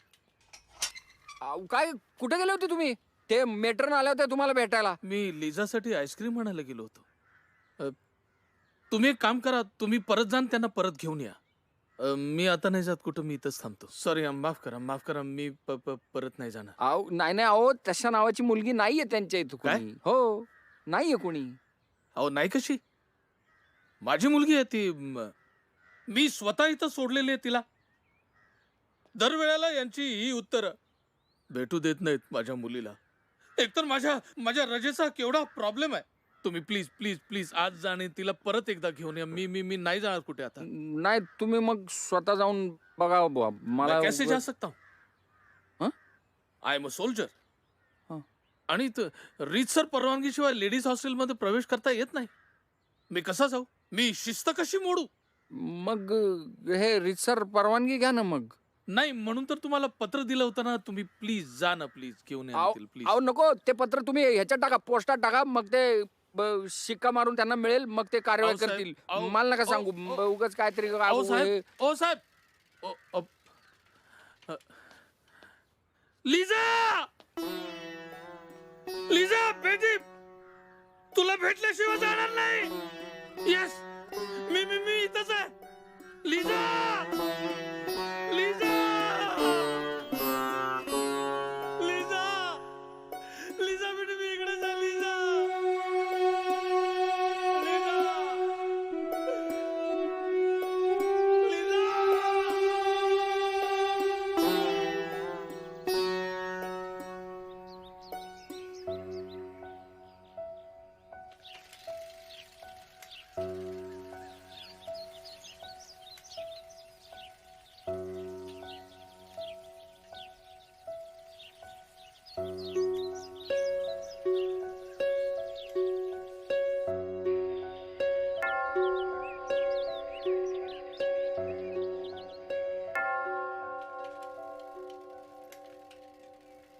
काय कुठे गेले होते तुम्ही? ते मेट्रन आले होते तुम्हाला भेटायला. मी लिझासाठी आईस्क्रीम आणायला गेलो होतो. तुम्ही एक काम करा, तुम्ही परत जा आणि त्यांना परत घेऊन या. मी आता नाही जात कुठं, मी इथंच थांबतो. सॉरी, माफ करा, मी परत नाही जाणार. नाही तशा नावाची मुलगी नाहीये त्यांच्या इथं काय? कोणी. हो, नाहीये कोणी. अहो नाही कशी, माझी मुलगी आहे ती. मी स्वतः इथं सोडलेली आहे तिला. दरवेळेला यांची ही उत्तरं भेटू देत नाहीत माझ्या मुलीला. एकतर माझ्या रजेचा केवढा प्रॉब्लेम आहे. तुम्ही प्लीज प्लीज प्लीज आज जा आणि तिला परत एकदा घेऊन या. मी नाही जाणार कुठे आता. नाही, तुम्ही मग स्वतः जाऊन बघा बुवा. मला मैं कैसे जा सकता हूँ? I am a soldier. आणि रीतसर परवानगीशिवाय लेडीज हॉस्टेलमध्ये प्रवेश करता येत नाही. मी कसा जाऊ? मी शिस्त कशी मोडू? मग हे रितसर परवानगी घ्या ना मग. नाही, म्हणून तर तुम्हाला पत्र दिलं होतं ना. तुम्ही प्लीज जा ना, प्लीज घेऊन या तिला, प्लीज. अहो नको, ते पत्र तुम्ही ह्याच्यात टाका, पोस्टात टाका. मग ते शिक्का मारून त्यांना मिळेल, मग ते कारवाई अहो, साहेब, करतील. अहो, मला नका अहो, सांगू, अहो, उगाच काहीतरी. ओ साहेब, लिझा बेटी, तुला भेटल्याशिवाय जाणार नाही. येस, मी इथंच आहे. लिझा बेटी, मी इकडेच आहे.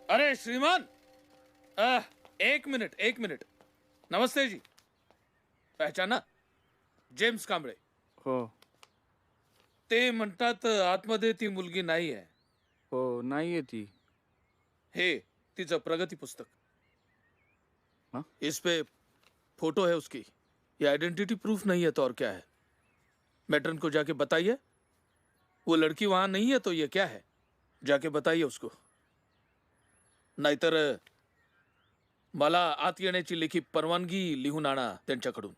अरे श्रीमान, एक मिनिट. नमस्ते जी. पहचाना? जेम्स कांबळे. हो ते म्हणतात आतमध्ये ती मुलगी नाही आहे. हो, नाहीये ती. हे तिचं प्रगति पुस्तक। हाँ? इस पे फोटो है उसकी। ये आइडेंटिटी प्रूफ नहीं है तो और क्या है? मैट्रन को जाके बताइए। वो लड़की वहां नहीं है तो ये क्या है? जाके बताइए उसको। नाहीतर मला आत येण्याची लेखी परवानगी लिहून आणा त्यांच्याकडून।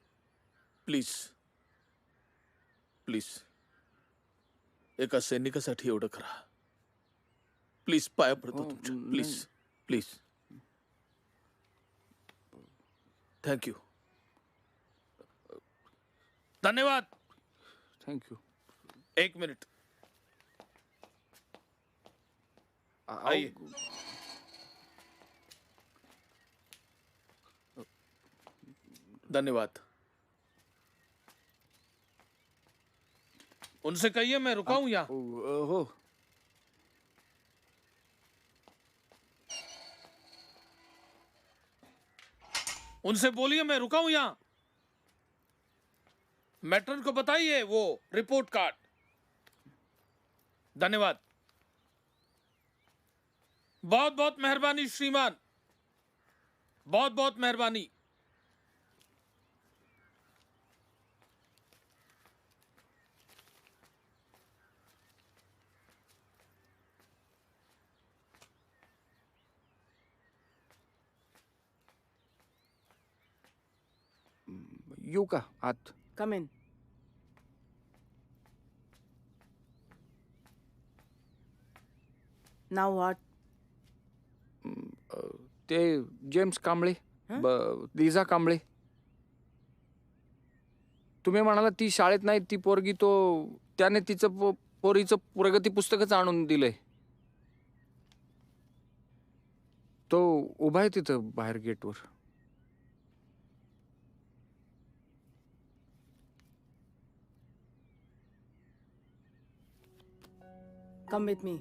प्लीज प्लीज, एका सैनिकासाठी एवढं करा। प्लीज, पाया पडतो तुमच्या। प्लीज प्लीज, थँक यू, धन्यवाद। थँक्यू। 1 मिनिट, आइए। धन्यवाद। उनसे कहिए मैं रुका हूं यहाँ। हो। उनसे बोलिए मैं रुका हूं यहाँ। मैट्रन को बताइए वो रिपोर्ट कार्ड। धन्यवाद, बहुत बहुत मेहरबानी श्रीमान, बहुत बहुत मेहरबानी। येऊ का आत? कम इन. Now what? ते जेम्स कांबळे, लिझा कांबळे. तुम्ही म्हणाला ती शाळेत नाही ती पोरगी, तो त्याने तिचं पोरीचं प्रगती पुस्तकच आणून दिलंय. तो उभा आहे तिथं बाहेर गेटवर. Come with me.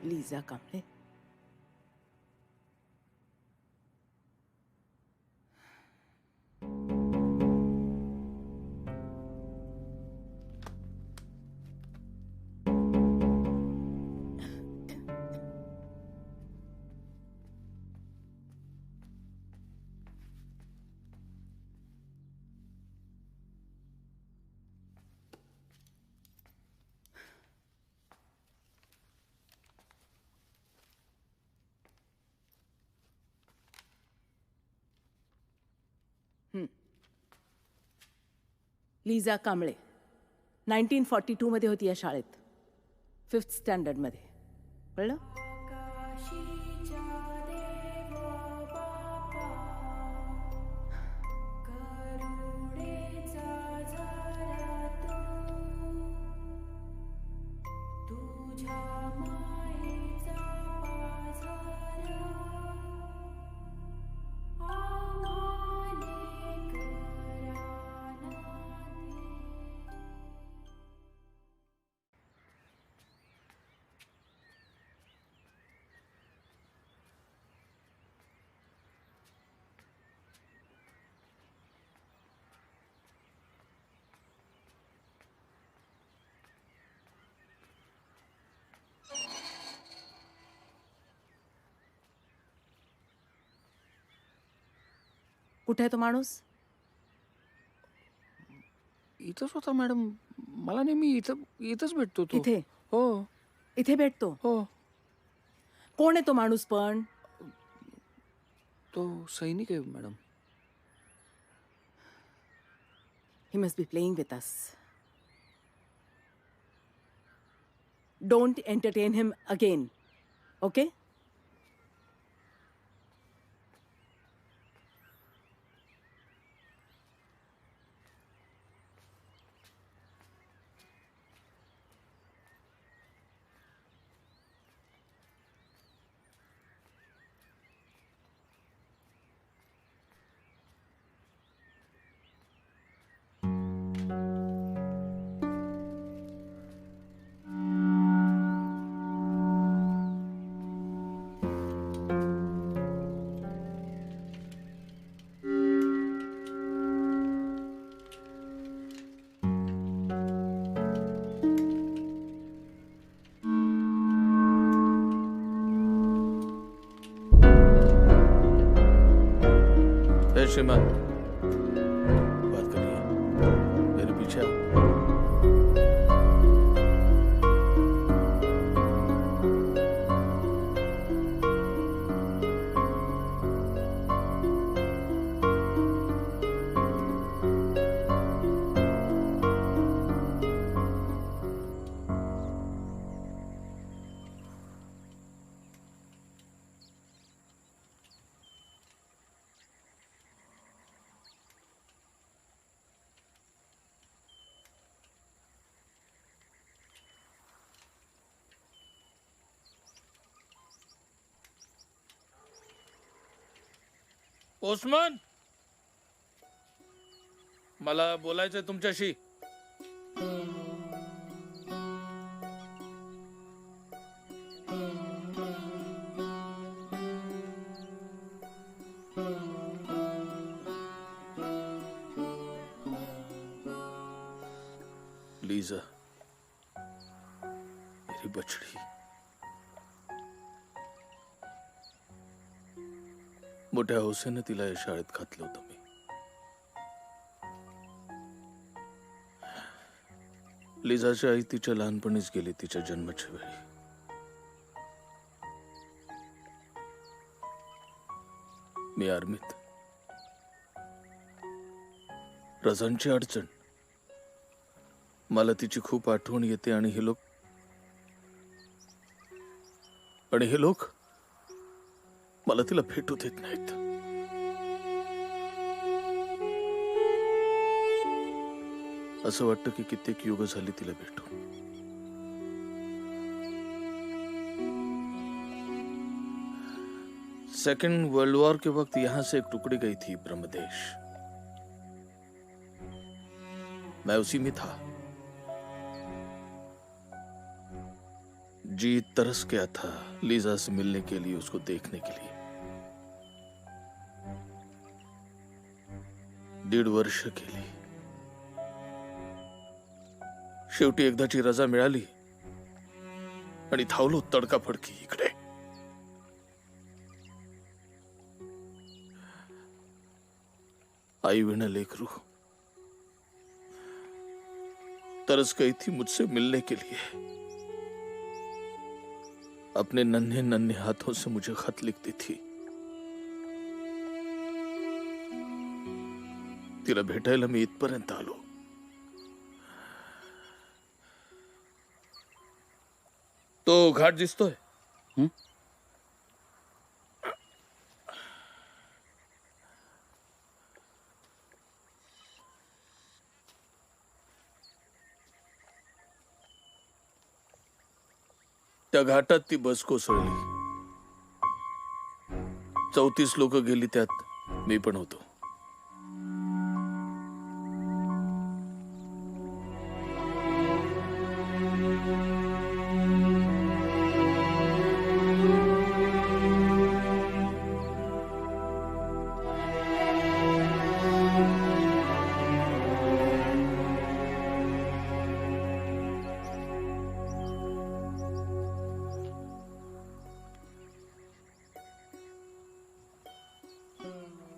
Liza Kamble. Liza Kamble 1942 मध्ये होती या शाळेत, 5th स्टँडर्डमध्ये. कळलं? कुठे आहे तो माणूस? इथंच होता मॅडम. मला नेहमी इथंच भेटतो तो. इथे हो इथे भेटतो. हो. कोण आहे तो माणूस पण? तो सैनिक आहे madam. He must be playing with us. Don't entertain him again. Okay? ए श्रीमान, बात करिए, मेरे पीछे आओ। पोस्टमन, मला बोलायचंय तुमच्याशी. लीजा, मेरी बछड़ी, मोठ्या हौसेने तिला या शाळेत घातलं होतं मी. लिझाची आई तिच्या लहानपणीच गेली, तिच्या जन्माच्या वेळी. मी आर्मीत. रजांची अडचण, मला तिची खूप आठवण येते. आणि हे लोक मला तिला भेटू देत नाहीत. असं वाटतं की कित्येक युग झाली तिला भेटून. सेकेंड वर्ल्ड वॉर के वक्त यहां से एक टुकड़ी गई थी, ब्रह्मदेश. मैं उसी में था. जी तरस गया था लीजा से मिलने के लिए, उसको देखने के लिए. 1.5 वर्ष गेली. शेवटी एकदाची रजा मिळाली आणि धावलो तडकाफडकी इकडे. आई विना लेकरू तरस गई थी मुझसे मिलने के लिए. अपने नन्हे नन्हे हाथों से मुझे खत लिखती थी. तिला भेटायला मी इथपर्यंत आलो. तो घाट दिसतोय? त्या घाटात ती बस कोसळली. 34 लोक गेली, त्यात मी पण होतो.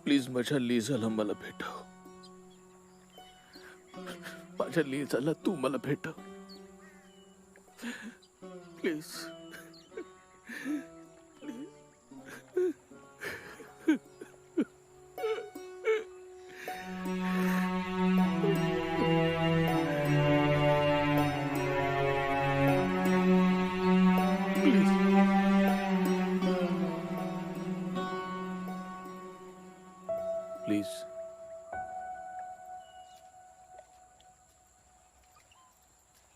प्लीज माझ्या लिझाला मला भेटाव. माझ्या लिझाला तू मला भेट प्लीज. Please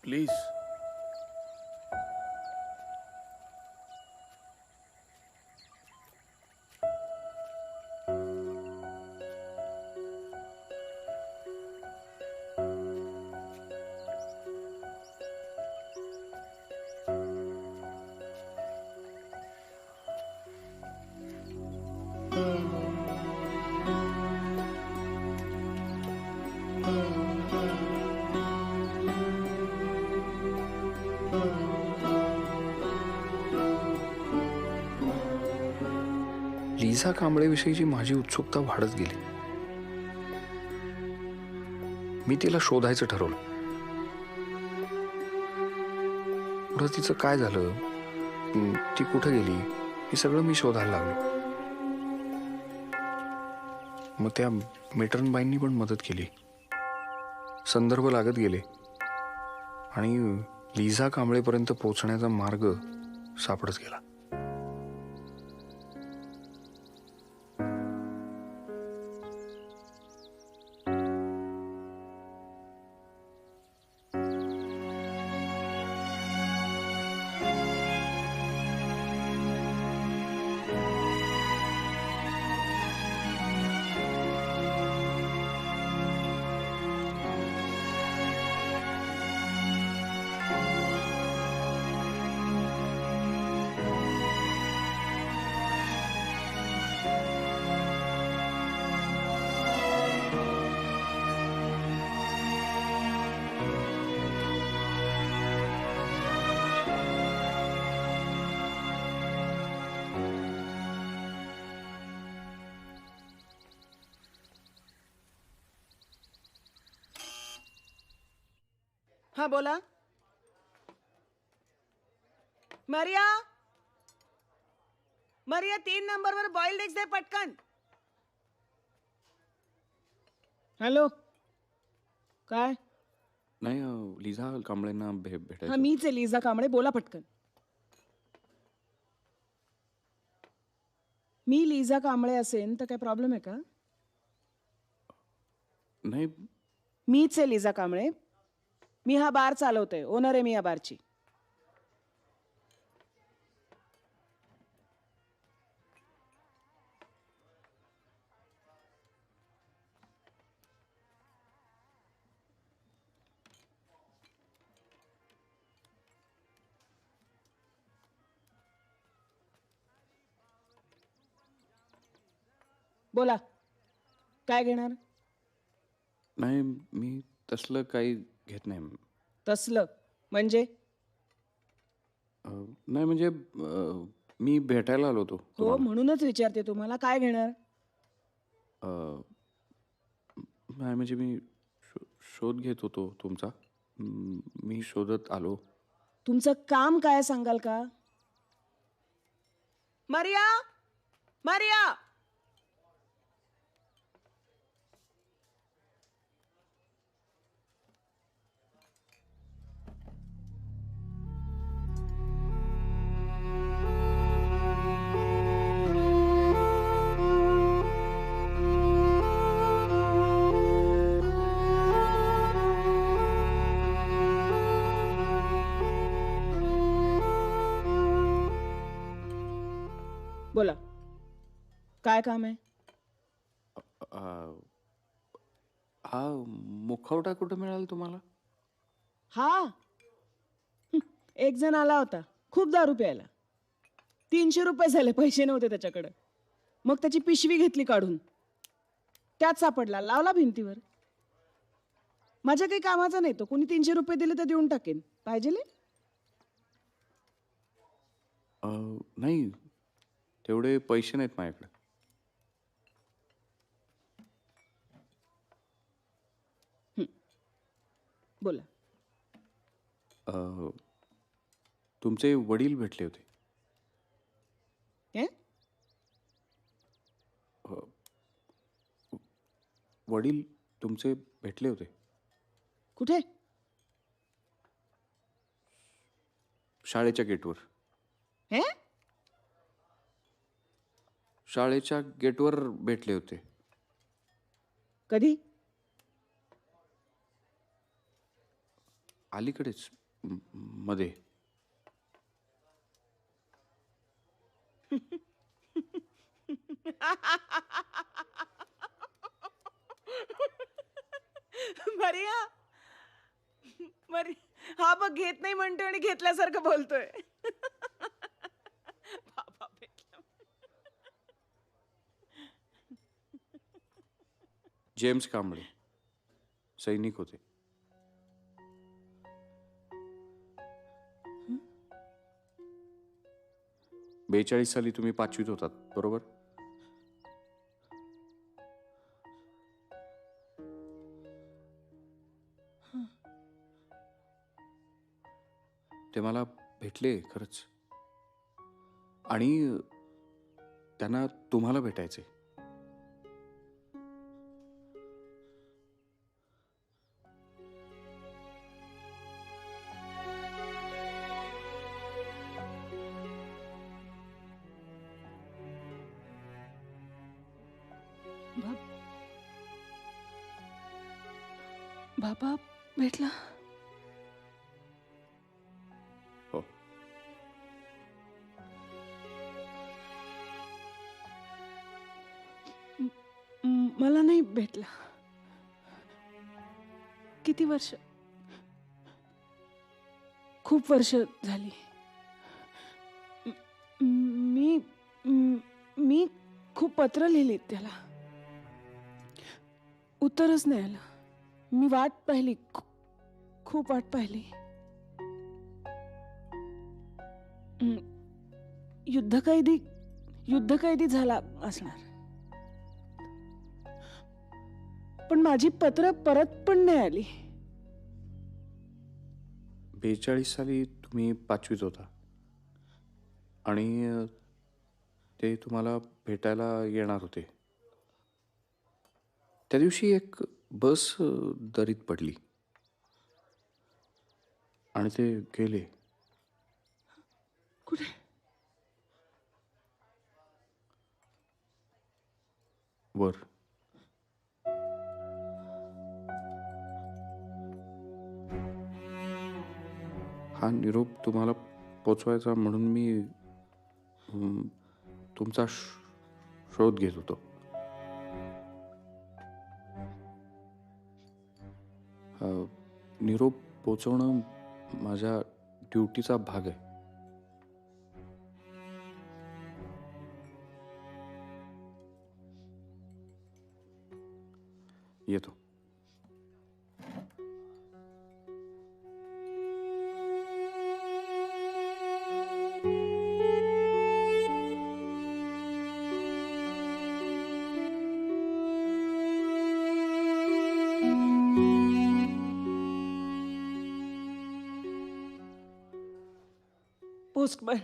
please. लिझा कांबळेविषयीची माझी उत्सुकता वाढत गेली. मी तिला शोधायचं ठरवलं. पुढं तिचं काय झालं, ती कुठं गेली, हे सगळं मी शोधायला लागलो. मग त्या मेटरनबाईंनी पण मदत केली. संदर्भ लागत गेले आणि लिझा कांबळेपर्यंत पोहोचण्याचा मार्ग सापडत गेला. हा बोला. मरिया, मरिया 3 नंबरवर बॉइल्ड एग्स दे पटकन. हॅलो, काय? नाही लिझा कांबळेंना भेटायचं. हा मीच आहे लिझा कांबळे, बोला पटकन. मी लिझा कांबळे असेन तर काय प्रॉब्लेम आहे का? नाही मीच आहे लिझा कांबळे. मी हा बार चालवते, ओनर आहे मी या बारची. बोला, काय घेणार? नाही मी तसलं काही घेत नाही. तसलं म्हणजे? नाही म्हणजे मी भेटायला आलो होतो हो, तुम्हाला. म्हणूनच विचारते तुम्हाला, काय घेणार? नाही म्हणजे मी शोध घेत होतो तुमचा. मी शोधत आलो. तुमचं काम काय सांगाल का? मरिया, मरिया, बोला, काय काम आहे? हा मुखवटा कुठं मिळाला तुम्हाला? हा एक जण आला होता, खूप दारू प्यायला. 300 रुपये झाले, पैसे नव्हते त्याच्याकडे. मग त्याची पिशवी घेतली काढून, त्यात सापडला, लावला भिंतीवर. माझ्या काही कामाचा नाही तो. कोणी 300 रुपये दिले तर देऊन टाकेन. पाहिजे? नाही तेवढे पैसे नाहीत माझ्याकडे. बोला. तुमचे वडील भेटले होते. हे? वडील तुमचे भेटले होते. कुठे? शाळेच्या गेटवर. हे? शाळेच्या गेटवर भेटले होते. कधी? अलीकडेच मध्ये. मरिया, हा बघ घेत नाही म्हणतोय आणि घेतल्यासारखं बोलतोय. बाबा भेटला. जेम्स कांबळे सैनिक होते. बेचाळीस साली तुम्ही 5वीत होतात बरोबर? ते मला भेटले खरंच. आणि त्यांना तुम्हाला भेटायचे. बाबा भेटला. हो. मला नाही भेटला. किती वर्ष? खूप वर्ष झाली. मी खूप पत्र लिहिलीत त्याला, उत्तरच नाही आलं. मी वाट पाहिली, खूप वाट पाहिली. युद्धकैदी झाला असणार. पण माझी पत्र परत पण नाही आली. 42 साली तुम्ही 5वीत होता आणि ते तुम्हाला भेटायला येणार होते. त्या दिवशी एक बस दरीत पडली आणि ते गेले. कुठे? वर. हा निरोप तुम्हाला पोचवायचा म्हणून मी तुमचा शोध घेत होतो. निरोप पोचवणं माझ्या ड्युटीचा भाग आहे. येतो. पोस्टमन.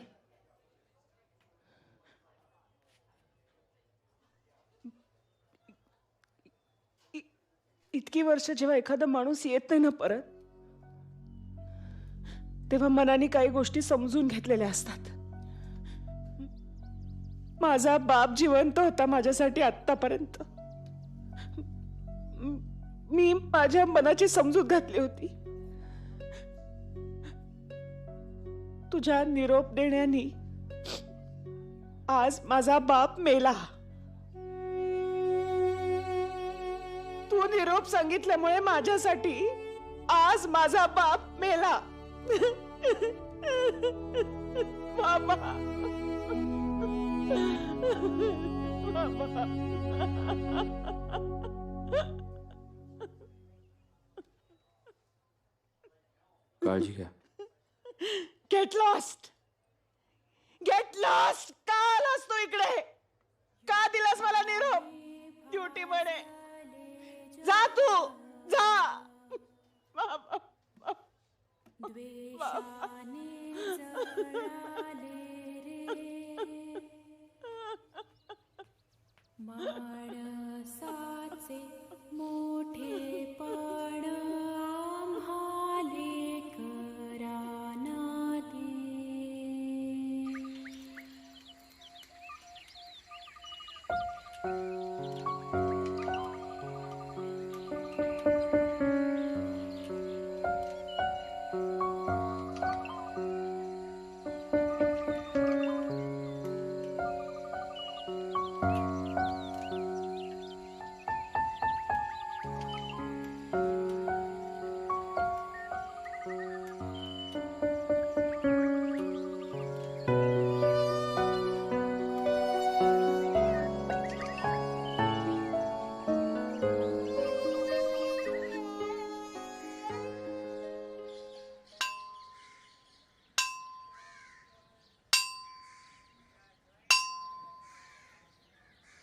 इतकी वर्ष जेव्हा एखादा माणूस येत नाही ना परत, तेव्हा मनाने काही गोष्टी समजून घेतलेल्या असतात. माझा बाप जिवंत होता माझ्यासाठी आत्तापर्यंत. मी माझ्या मनाची समजूत घातली होती. तुझ्या निरोप देण्यानी आज माझा बाप मेला. तू निरोप सांगितल्यामुळे माझ्यासाठी आज माझा बाप मेला. मामा, मामा. काळजी घ्या. Get lost. Get lost. का आलास तू इकडे? का दिलास मला निरोप? ड्युटी म्हणे. जा तू, जा. बाबा. माणसाचे मोठेपण आम्हाले कराना दे.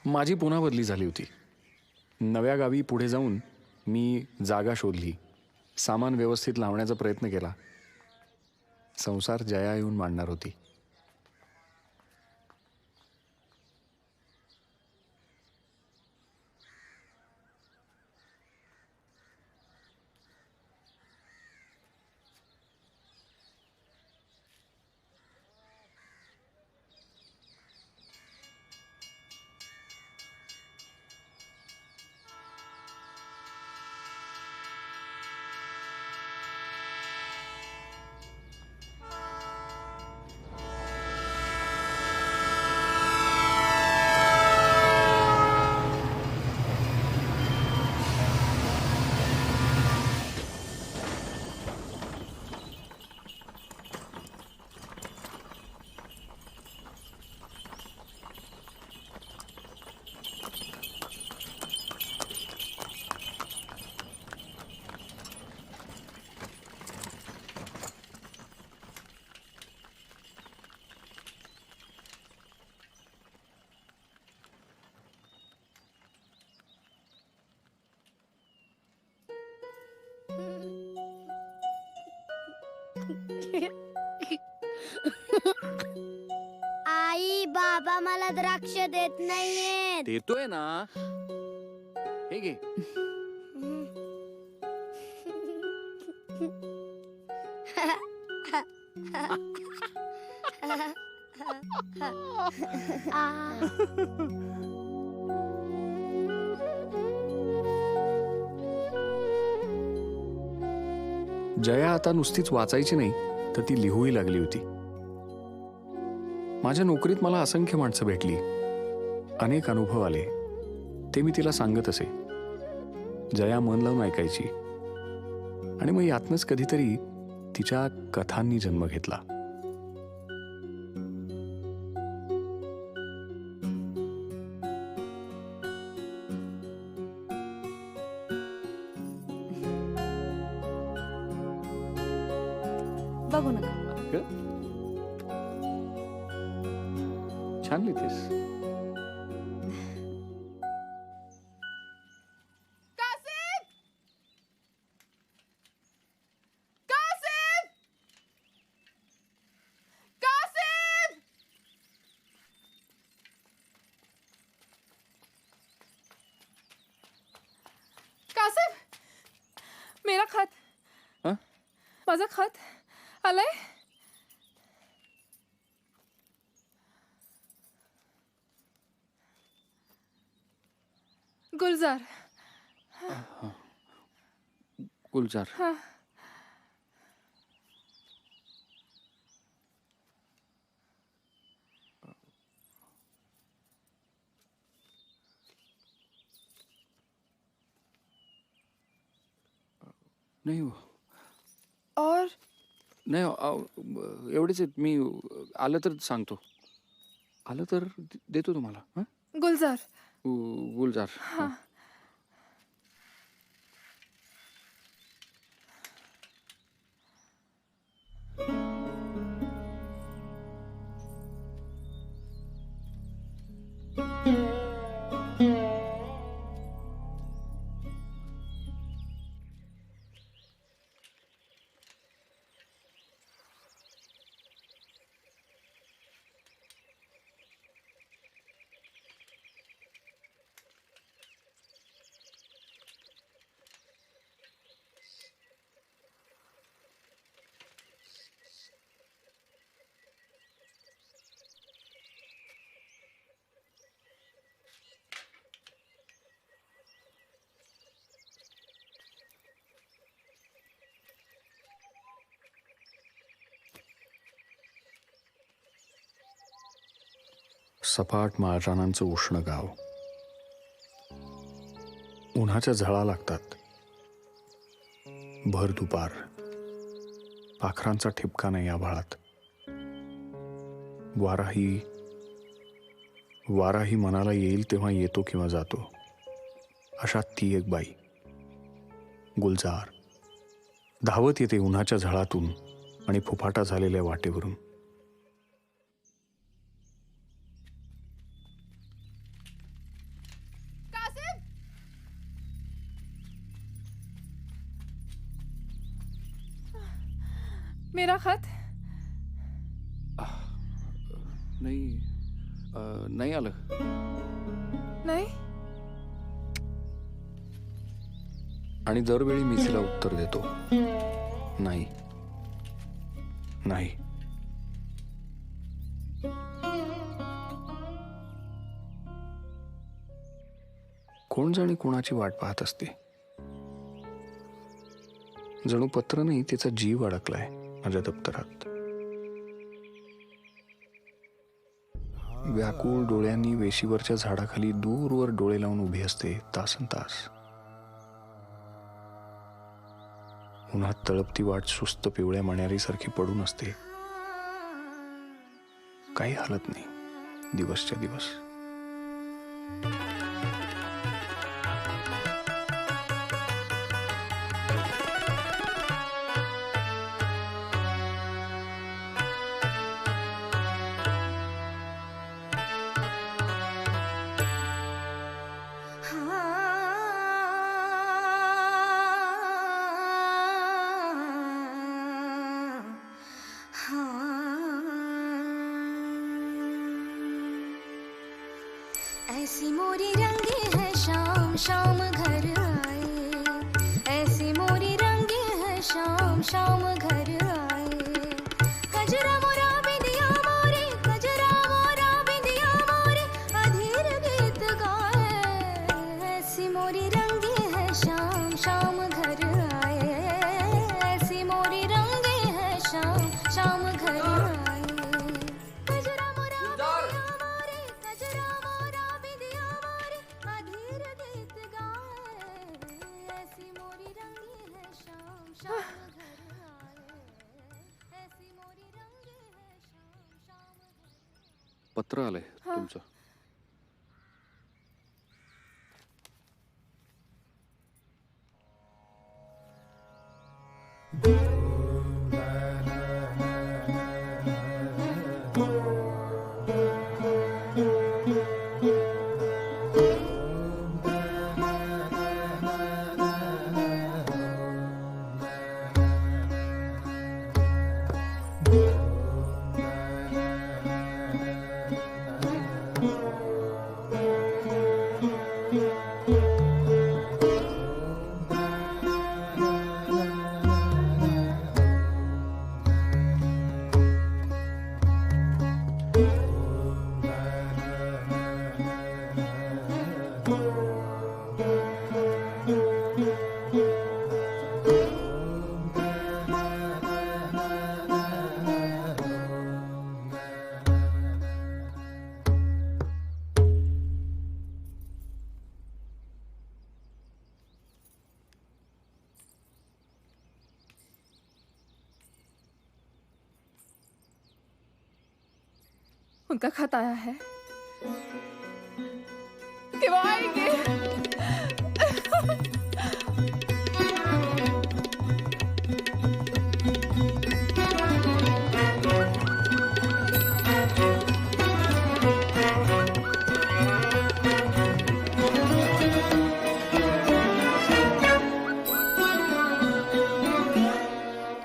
माझी पुन्हा बदली झाली होती. नव्या गावी पुढे जाऊन मी जागा शोधली, सामान व्यवस्थित लावण्याचा प्रयत्न केला. संसार जया येऊन मांडणार होती. आई बाबा मला द्राक्ष देत नाहीयेत. देतोय ना, हे घे. जया आता नुसतीच वाचायची नाही, तर ती लिहूही लागली होती. माझ्या नोकरीत मला असंख्य माणसं भेटली, अनेक अनुभव आले. ते मी तिला सांगत असे. जया मन लावून ऐकायची आणि मग यातनंच कधीतरी तिच्या कथांनी जन्म घेतला. बघू नका. छान लिहितेस. कासिम, मेरा खत. हाँ? माझं खत आलंय. गुलजार. गुलजार. हाँ. नाही हो. और नाही एवढेच आहेत. मी आलं तर सांगतो. आलं तर देतो तुम्हाला. हां, गुलजार. गुलजार. हाँ. सपाट माळरानांचं उष्ण गाव. उन्हाच्या झळा लागतात. भर दुपार, पाखरांचा ठिपका नाही आभाळात. वाराही मनाला येईल तेव्हा येतो किंवा जातो. अशा ती एक बाई, गुलजार, धावत येते उन्हाच्या झळातून आणि फुफाटा झालेल्या वाटेवरून. मेरा खत नाही नाही आलं. नहीं. आणि दरवेळी मी तिला उत्तर देतो, नाही नाही. कोण जाणे कोणाची वाट पाहत असते. जणू पत्र नाही, तिचा जीव अडकलाय माझ्या दप्तरात. व्याकुळ डोळ्यांनी वेशीवरच्या झाडाखाली दूरवर डोळे लावून उभी असते तासन तास. उन्हात तळपती वाट सुस्त पिवळ्या मण्यारीसारखी पडून असते. काही हालत नाही दिवसच्या दिवस. ऐसी मोरी रंगी है शाम शाम घर आए. ऐसी मोरी रंगी है शाम शाम घर आए. कजरा मोरा बिंदिया मोरे, कजरा मोरा बिंदिया मोरे, अधीर गीत गाए. ऐसी मोरी रंगी है शाम शाम घर आए. ऐसी मोरी रंगी है शाम शाम घर आए. कजरा मोरा बिंदिया मोरे, कजरा मोरा बिंदिया मोरे, अधीर गीत गाए. ऐसी मोरी रंगी है शाम शाम घर आए. ऐसी मोरी रंगी है शाम शाम घर. पत्र आलंय तुमचं. उनका खत आया है कि वो आएंगे.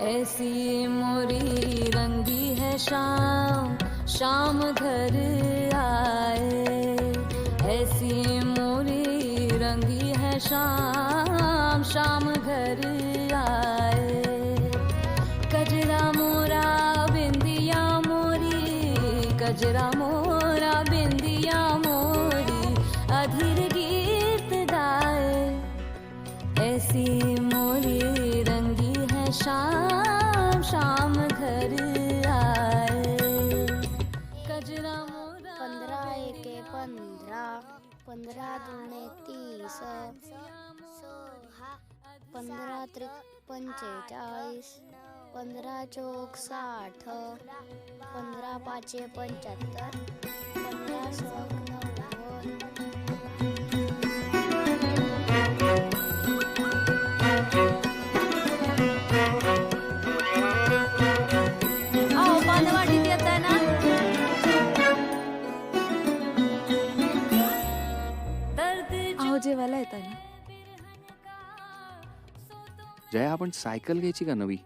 ऐसी मोरी रंगी है शाम शाम घर आए. ऐसी मोरी रंगी है शाम शाम घर आए. कजरा मोरा बिंदिया मोरी, कजरा मोरा बिंदिया मोरी, अधीर गीत गाए. ऐसी मोरी रंगी है शाम शाम घर आए. कजरा मोरा 15 15 दूने 30, 15 त्रिक 45, 15 चौक 60, 15 पाचे 75, 15 सक 90. अहो पानं वाटीत येत आहे ना. अहो जेवायला येत आहे ना. जया, आपण सायकल घ्यायची का नवी?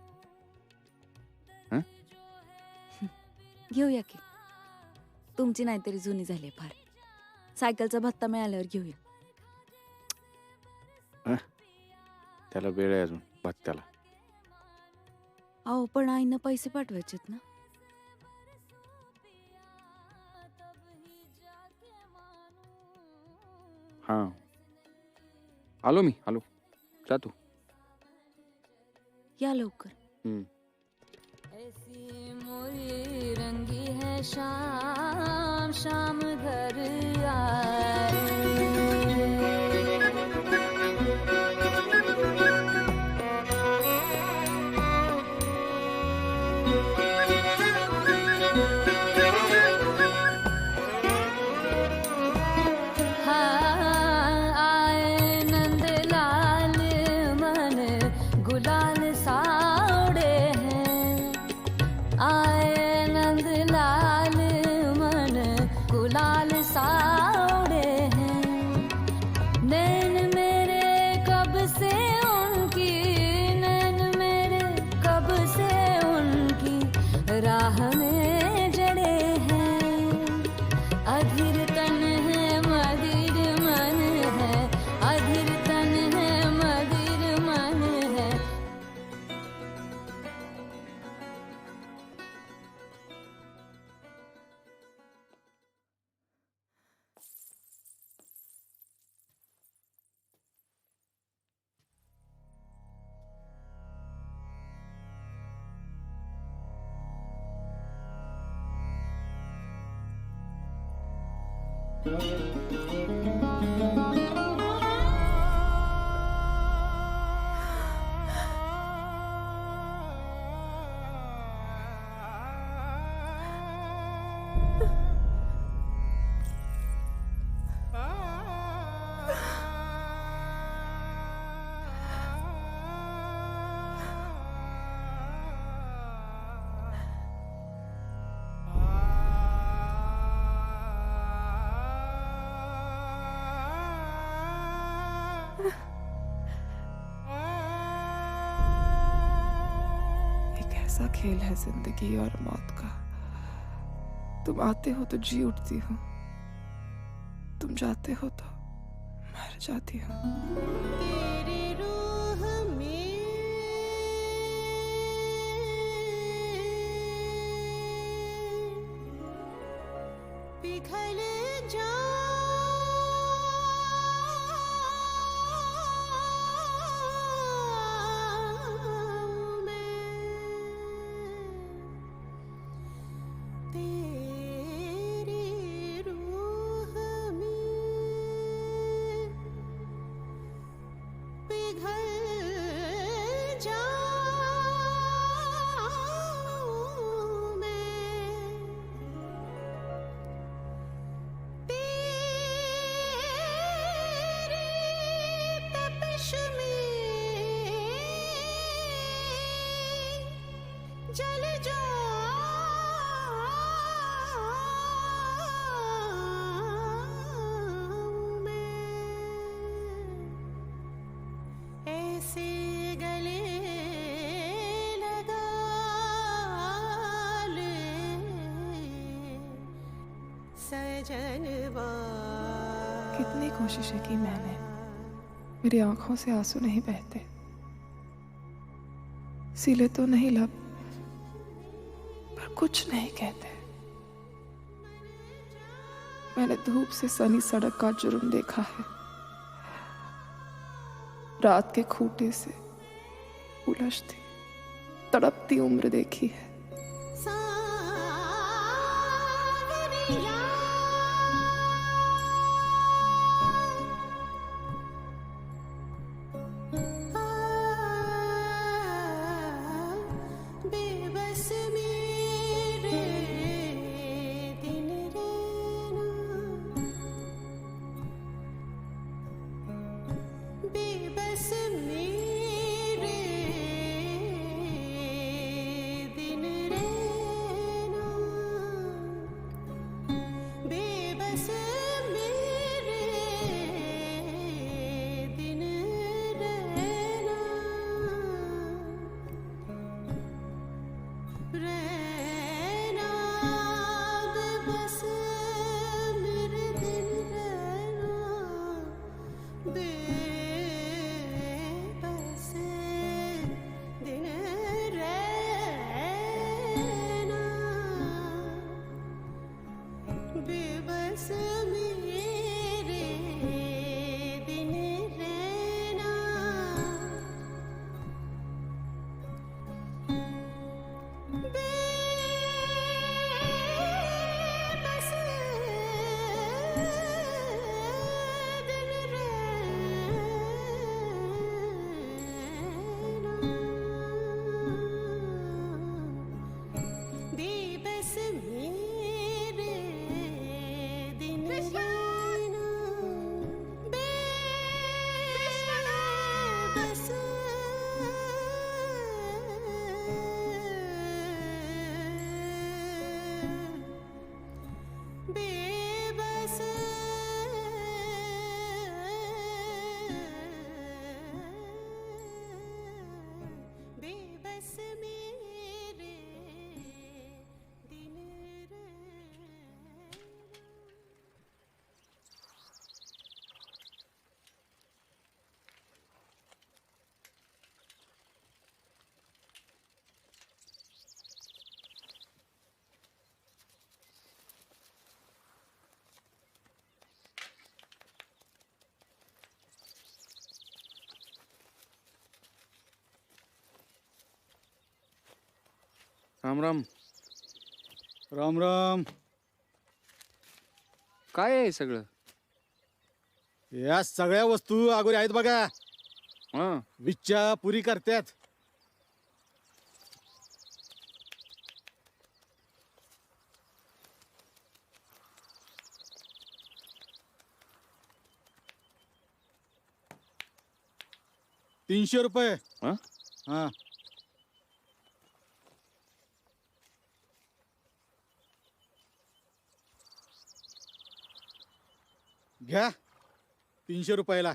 घेऊया की. तुमची नाहीतरी जुनी झाली फार. सायकलचा भत्ता मिळाल्यावर घेऊया. त्याला वेळ आहे अजून भत्त्याला. अहो पण आईनं पैसे पाठवायचेत ना. हा, आलो मी, आलो. जा तू. या लवकर. ऐसी मोरी रंगी है शाम शाम घर आए. राह में जड़े हैं. अधीर तन है मदिर मन है. अधीर तन है मदिर मन है. ऐसा खेल है जिंदगी और मौत का. तुम आते हो तो जी उठती हूँ, तुम जाते हो तो मर जाती हूँ. तेरी रूह में पिघल जा. जल जा ऐसे गले लगा ले सजनवा. कितनी कोशिशें की मैंने, मेरी आंखों से आंसू नहीं बहते. सिले तो नहीं लब, पर कुछ नहीं कहते. मैंने धूप से सनी सड़क का जुर्म देखा है, रात के खूंटे से उलझती तड़पती उम्र देखी है. राम राम. राम राम. काय आहे हे सगळं? या सगळ्या वस्तू अगोदर आहेत बघा. हा. विच्छा पुरी करतात. ₹300. हा? हा. घ्या ₹300.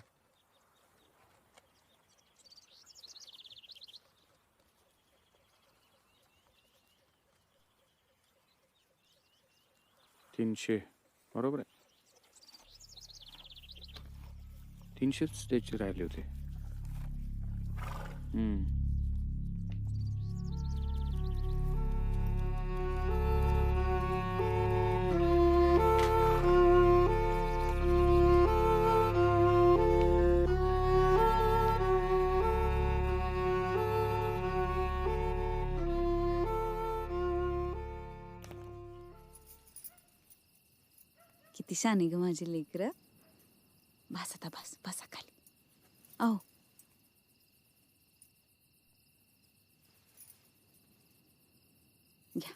तीनशे बरोबर आहे. 300च द्यायचे राहिले होते. किती शाने ग माझी लेकरं. बस आता बस बसा खाली. अहो घ्या.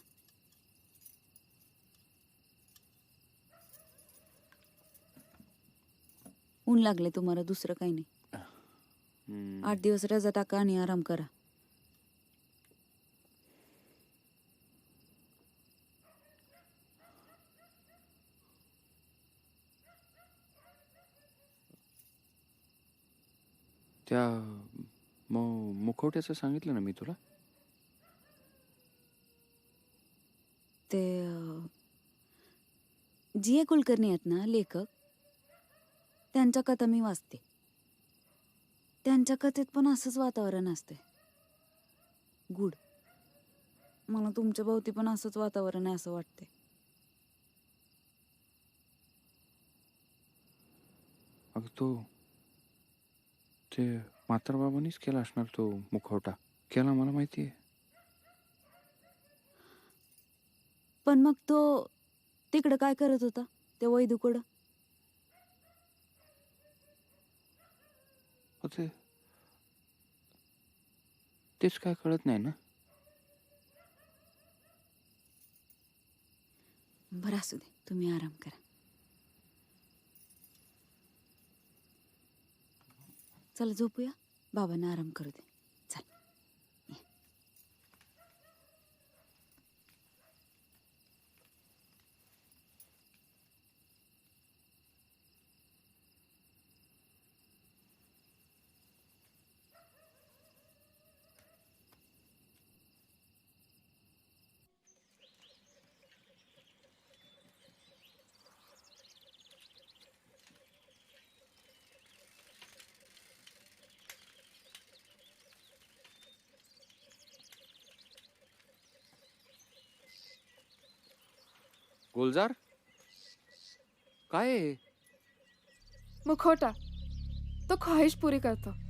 ऊन लागले तुम्हाला, दुसरं काही नाही. 8 दिवस रजा टाका आणि आराम करा. त्या मुखवट्याचं सांगितलं ना मी तुला. ते जी ए कुलकर्णी आहेत ना लेखक, त्यांच्या कथा मी वाचते. त्यांच्या कथेत पण असंच वातावरण असते गुड. मला तुमच्या भोवती पण असंच वातावरण आहे असं वाटते. अगं ते म्हातारबाबांनीच केला असणार तो मुखवटा. केला मला माहिती आहे. पण मग तो तिकडं काय करत होता त्या वैदूकडं? तेच काय कळत नाही ना. बरं असू दे, तुम्ही आराम करा. चला झोपूया, बाबांना आराम करू दे. चल. गुलजार काय आहे? मुखौटा तो ख्वाहिश पूरी करतो.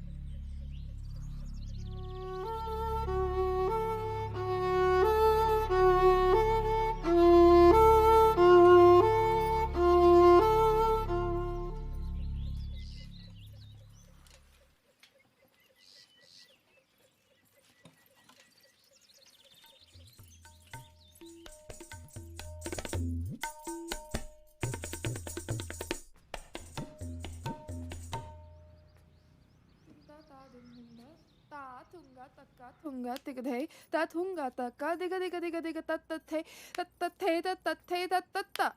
थुंगा तिगधे ता थुंगा तका दिग दिग दिग दिग तत्तथे तत्तथे तत्तथे तत्तत्ता.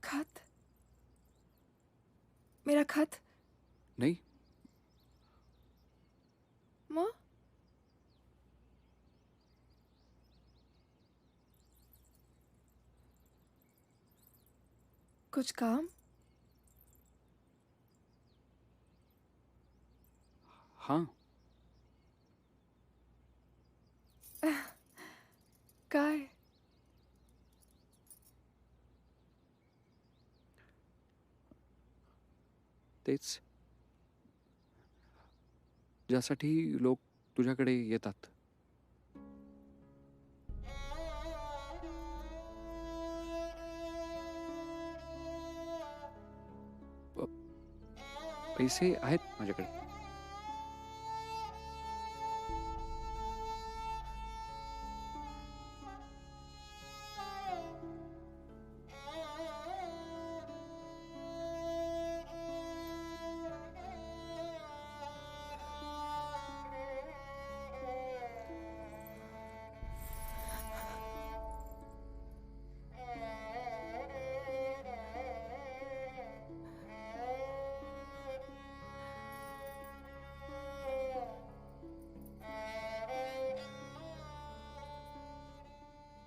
खत, मेरा खत. नाही कुछ काम? हां. काय? तेच ज्यासाठी लोक तुझ्याकडे येतात. पैसे आहेत माझ्याकडे.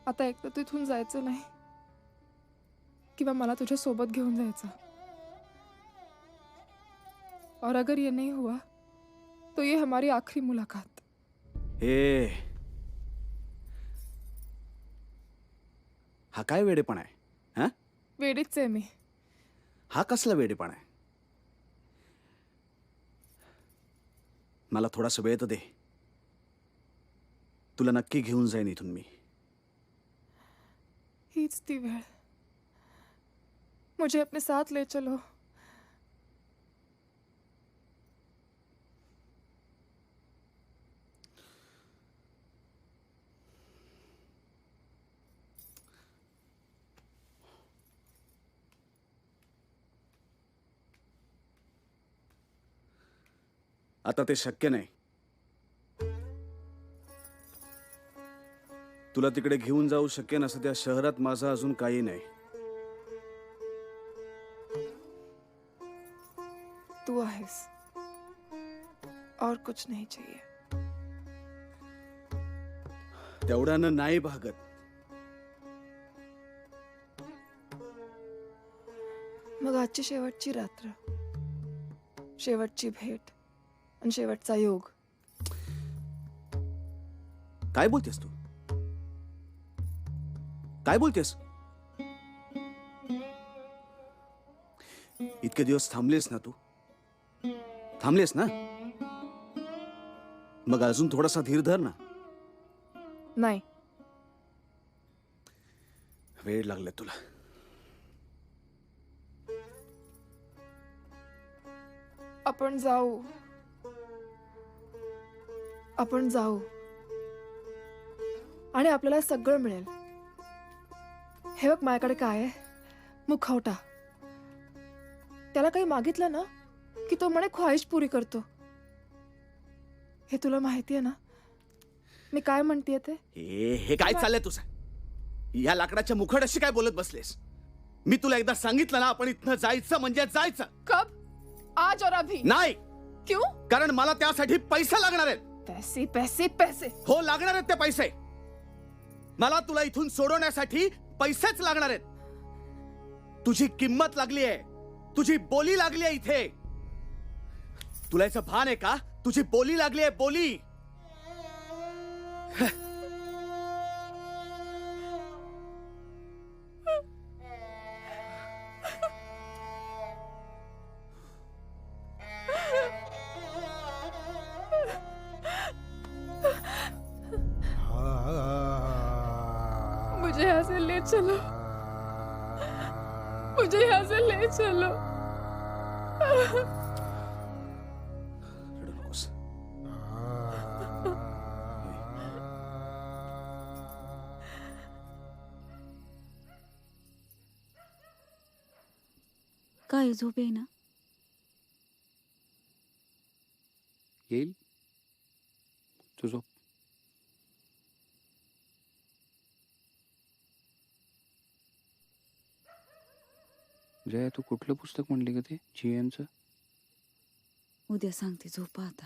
आता एकदा तू इथून जायचं नाही किंवा मला तुझ्या सोबत घेऊन जायचं. और अगर ये नहीं हुआ तो ये हमारी आखिरी मुलाकात. हे हा काय वेडेपणा आहे? हा वेडीच आहे मी. हा कसला वेडेपणा आहे? मला थोडासा वेळ तर दे. तुला नक्की घेऊन जाईन इथून मी. हीच ती वेळ. मुझे अपने साथ ले चलो. आता ते शक्य नाही. तुला तिकडे घेऊन जाऊ शकेन असं त्या शहरात माझं अजून काही नाही. तू आहेस और कुछ नहीं चाहिए. तेवढ्यानं नाही भागत. मग आजची शेवटची रात्र, शेवटची भेट आणि शेवटचा योग. काय बोलतेस तू? काय बोलतेस? इतके दिवस थांबलेस ना तू? थांबलेस ना? मग अजून थोडासा धीर धर ना. नाही. वेळ लागले तुला. आपण जाऊ. आपण जाऊ आणि आपल्याला सगळं मिळेल. हे बघ माझ्याकडे काय आहे? मुखवटा. त्याला काही मागितलं ना की तो म्हणे ख्वाहिश पुरी करतो. हे तुला माहिती आहे ना मी काय म्हणतेय ते? हे काय चाललंय तुझं? या लाकडाच्या मुखड्याशी काय बोलत बसलेस? मी तुला एकदा सांगितलं ना आपण इथनं जायचं म्हणजे जायचं. कब? आज और अभी? नाही. क्यों? कारण मला त्यासाठी पैसे लागणार आहेत. पैसे पैसे पैसे. हो लागणार आहेत ते पैसे. मला तुला इथून सोडवण्यासाठी पैसेच लागणार आहेत. तुझी किंमत लागली आहे. तुझी बोली लागली आहे इथे. तुला याचं भान आहे का? तुझी बोली लागली आहे. बोली. मुझे यहाँ से ले चलो. मुझे यहाँ से ले चलो. रडू नकोस. काय झोप येईना? येईल तू झोप. जया तू कुठलं पुस्तक म्हणली का ते जीएनचं? उद्या सांगते. झोपा आता.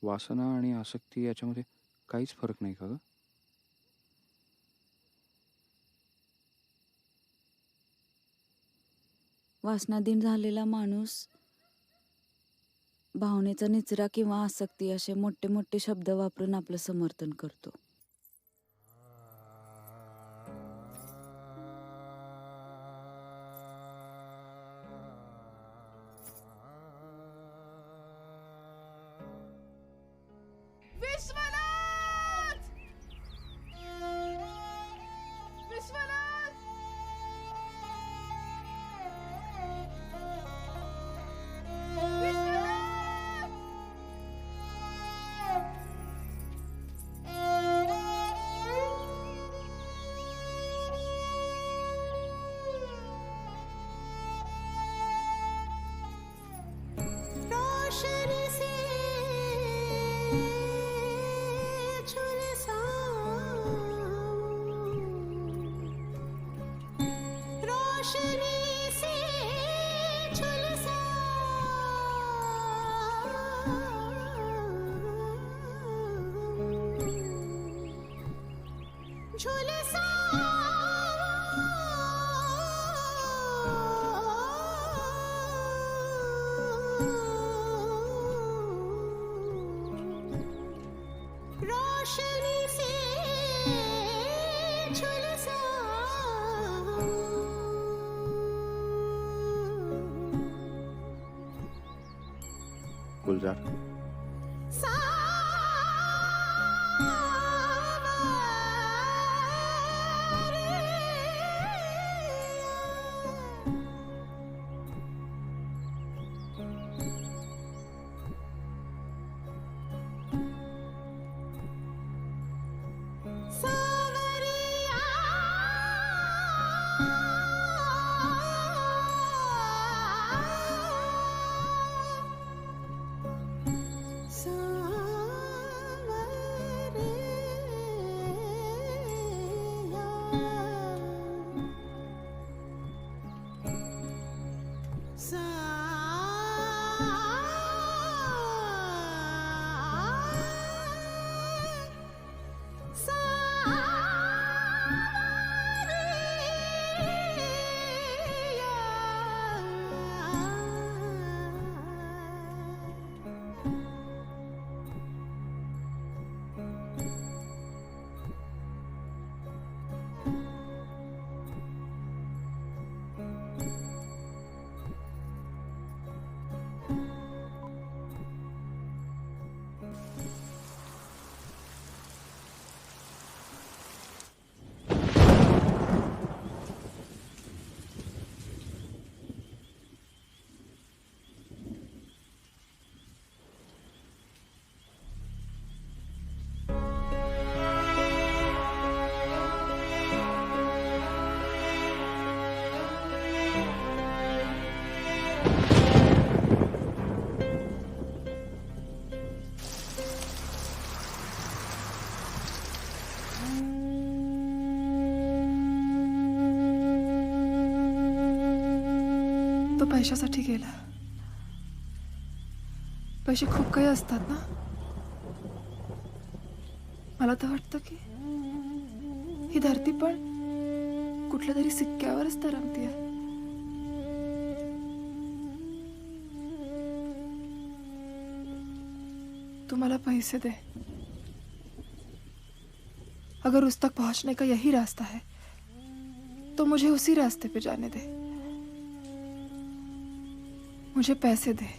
वासना आणि आसक्ती याच्यामध्ये काहीच फरक नाही का ग? वासनाधीन झालेला माणूस भावनेचा निचरा किंवा आसक्ती असे मोठे मोठे शब्द वापरून आपलं समर्थन करतो. विश्वनाथ! विश्वनाथ! रोशनी से रोशनी से झुलसा झुलसा रोशनी से झुलसा गुलजार, तो पैशासाठी गेला. पैसे खूप काही असतात ना. मला तर वाटतं की ही धरती पण कुठल्या तरी सिक्क्यावरच तरंगतीये. तू मला पैसे दे. अगर उस तक पहुंचने का यही रास्ता है तो मुझे उसी रास्ते पे जाने दे. मुझे पैसे दे.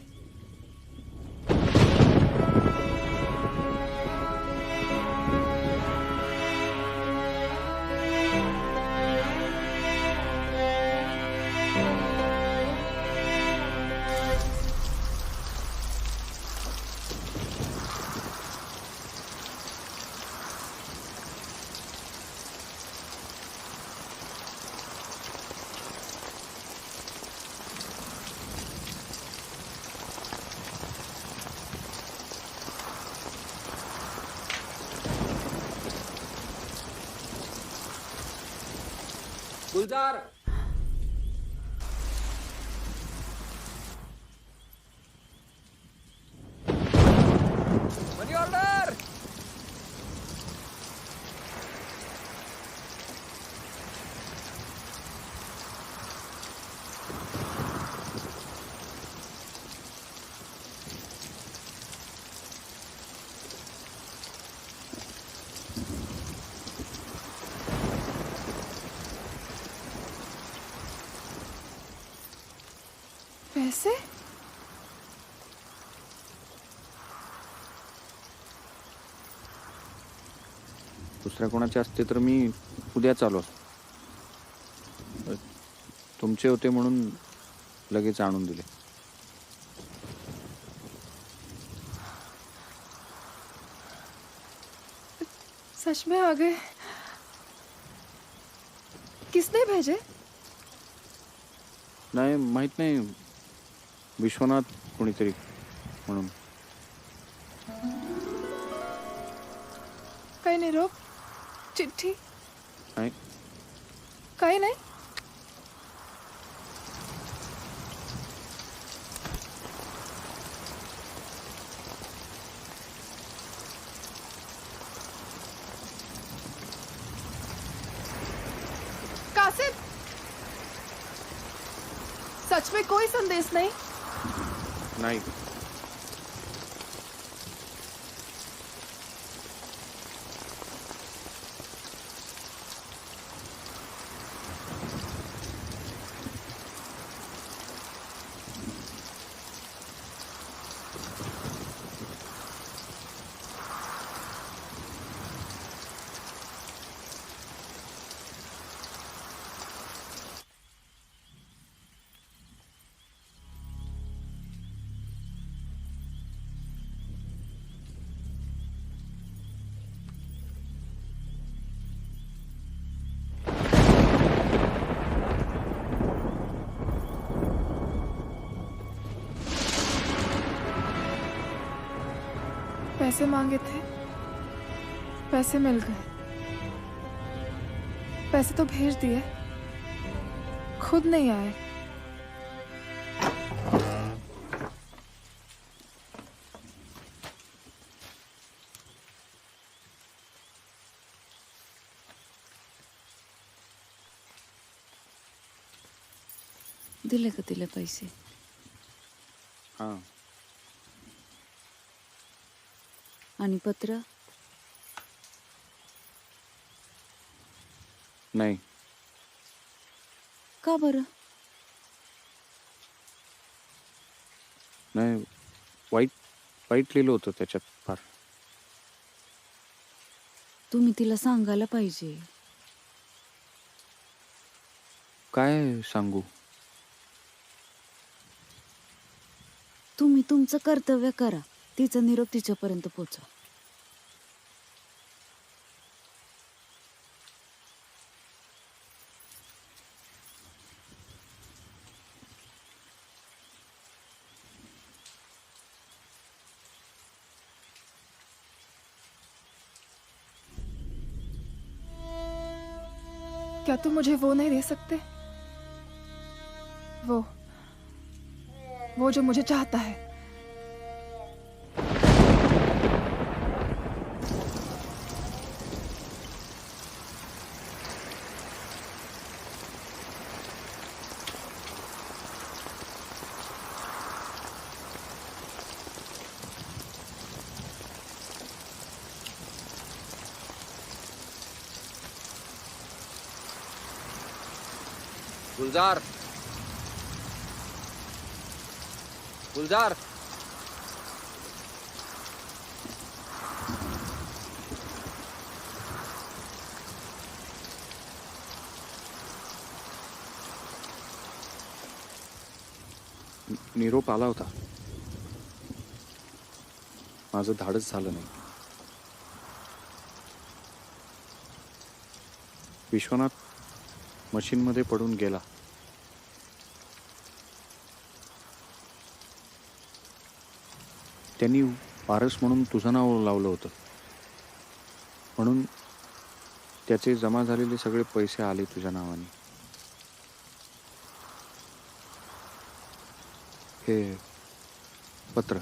गुलजार, पैसे? दुसऱ्या कोणाचे असते तर मी उद्याच आलो असतो. तुमचे होते म्हणून लगेच आणून दिले. सच में आ गए? किसने भेजे? नाही माहित नाही, विश्वनाथ कोणीतरी म्हणून. काही नाही रोग? चिठ्ठी? नाही. काही नाही? कासिम, सच में कोई संदेश नहीं? नाही. पैसे मांगे थे, पैसे मिल गए. पैसे तो भेज दिए, खुद नहीं आए. दिले का तिला पैसे? हां. आणि पत्र? नाही. का बरं? नाही, वाईट वाईट लिहिलं होतं त्याच्यात फार. तुम्ही तिला सांगायला पाहिजे. काय सांगू? तुम्ही तुमचं कर्तव्य करा, तिचा निरोप तिच्यापर्यंत पोहोचा. क्या तुम मुझे वो नहीं दे सकते? वो जो मुझे चाहता है. गुलजार, गुलजार. निरोप आला होता. माझं धाडच झालं नाही. विश्वनाथ मशीनमध्ये पडून गेला. त्यांनी वारस म्हणून तुझं नाव लावलं होतं, म्हणून त्याचे जमा झालेले सगळे पैसे आले तुझ्या नावाने. हे पत्र.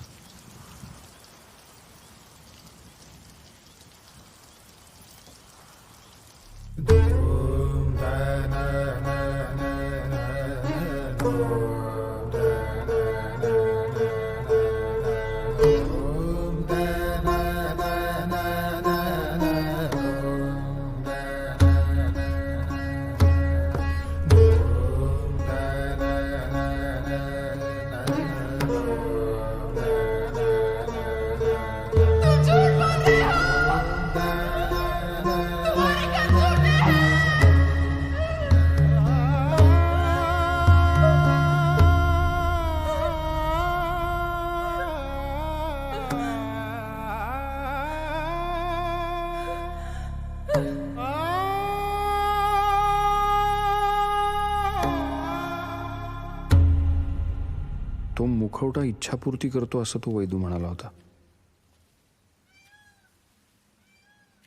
मुखवटा इच्छापूर्ती करतो असं तो वैदू म्हणाला होता.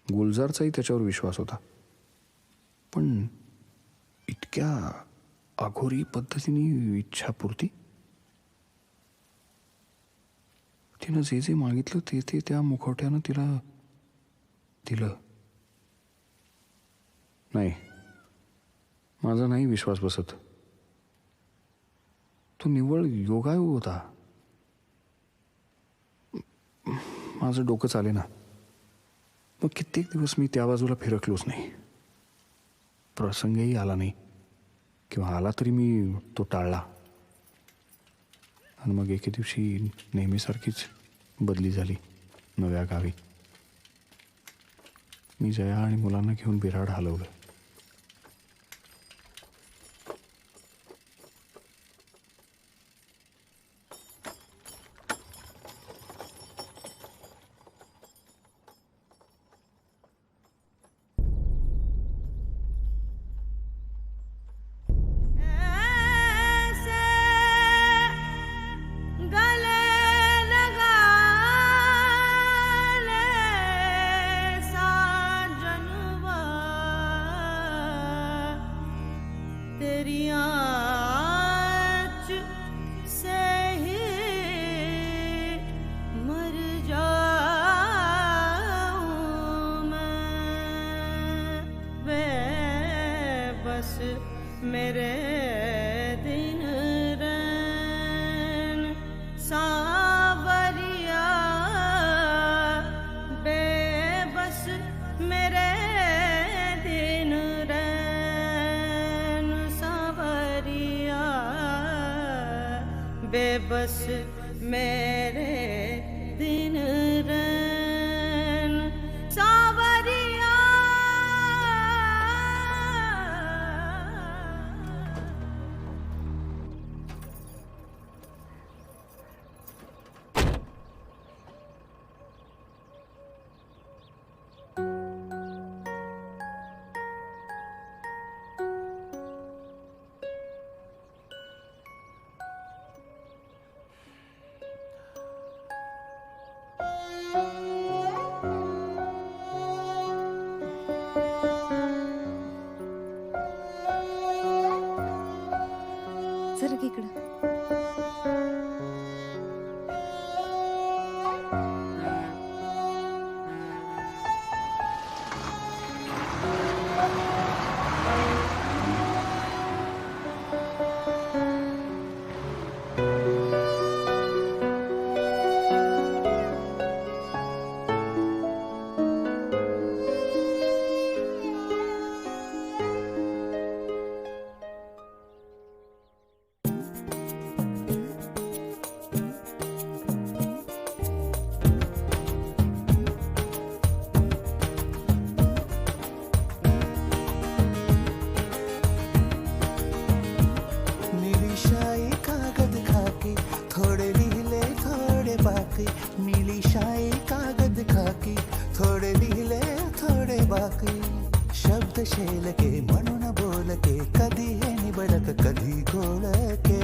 गुलजारचाही त्याच्यावर विश्वास होता, पण इतक्या अघोरी पद्धतीने इच्छापूर्ती. तिनं जे जे मागितलं ते ते त्या मुखवट्यानं तिला दिलं. नाही, माझा नाही विश्वास बसत. तो निव्वळ योगायोग होता. माझं डोकं चाले ना. मग कित्येक दिवस मी त्या बाजूला फिरकलोच नाही. प्रसंगही आला नाही, किंवा आला तरी मी तो टाळला. आणि मग एके दिवशी नेहमीसारखीच बदली झाली नव्या गावी. मी जया आणि मुलांना घेऊन बिराड हलवलं. मेरे दिन रैन सावरिया बेबस मेरे दिन रैन सावरिया बेबस मेरे दिन रैन सावरिया. सरक इकडं. निळी कागद खाकी थोडे लिहिले थोडे बाकी. निळी शाई कागद खाकी थोडे लिहिले थोडे बाकी. शब्द शेलके म्हणून बोलके कधी हे निबडक कधी गोळके.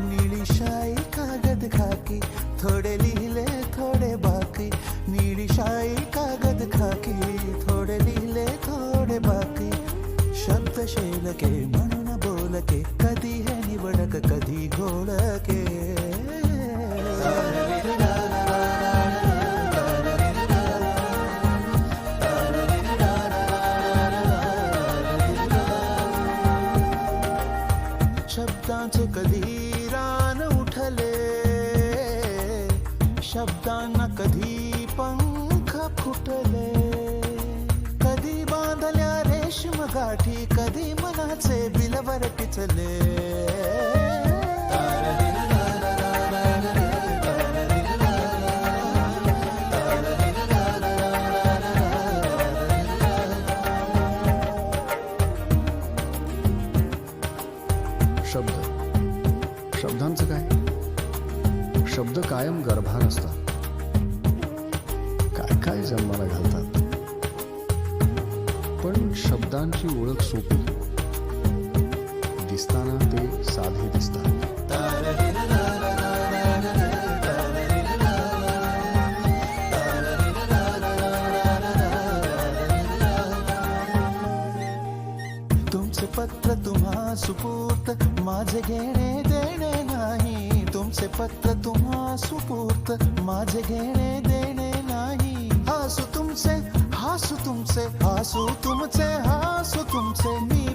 निळी शाई कागद खाकी थोडे लिहिले थोडे बाकी. निळी शाई कागद खाकी थोडे लिहिले थोडे बाकी. शब्द शेलके म्हणून बोलके कधी हे निवडक कधी घोळके. शब्दांचे कधी रान उठले, शब्दांना कधी पंख फुटले. कधी बांधल्या रेशम गाठी कधी मनाचे बिलवर टिचले. शब्दांचं काय? शब्द कायम गर्भार असतात. काय जन्माला घालतात, पण शब्दांची ओळख सोपी, दिसताना ते साधे दिसतात. तुमचे पत्र तुम्हा सुपूर्त माझे घेणे देणे नाही. तुमचे पत्र तुम्हा सुपूर्त माझे घेणे देणे नाही. हासू तुमचे हासू तुमचे हासू तुमचे हासू तुमचे मी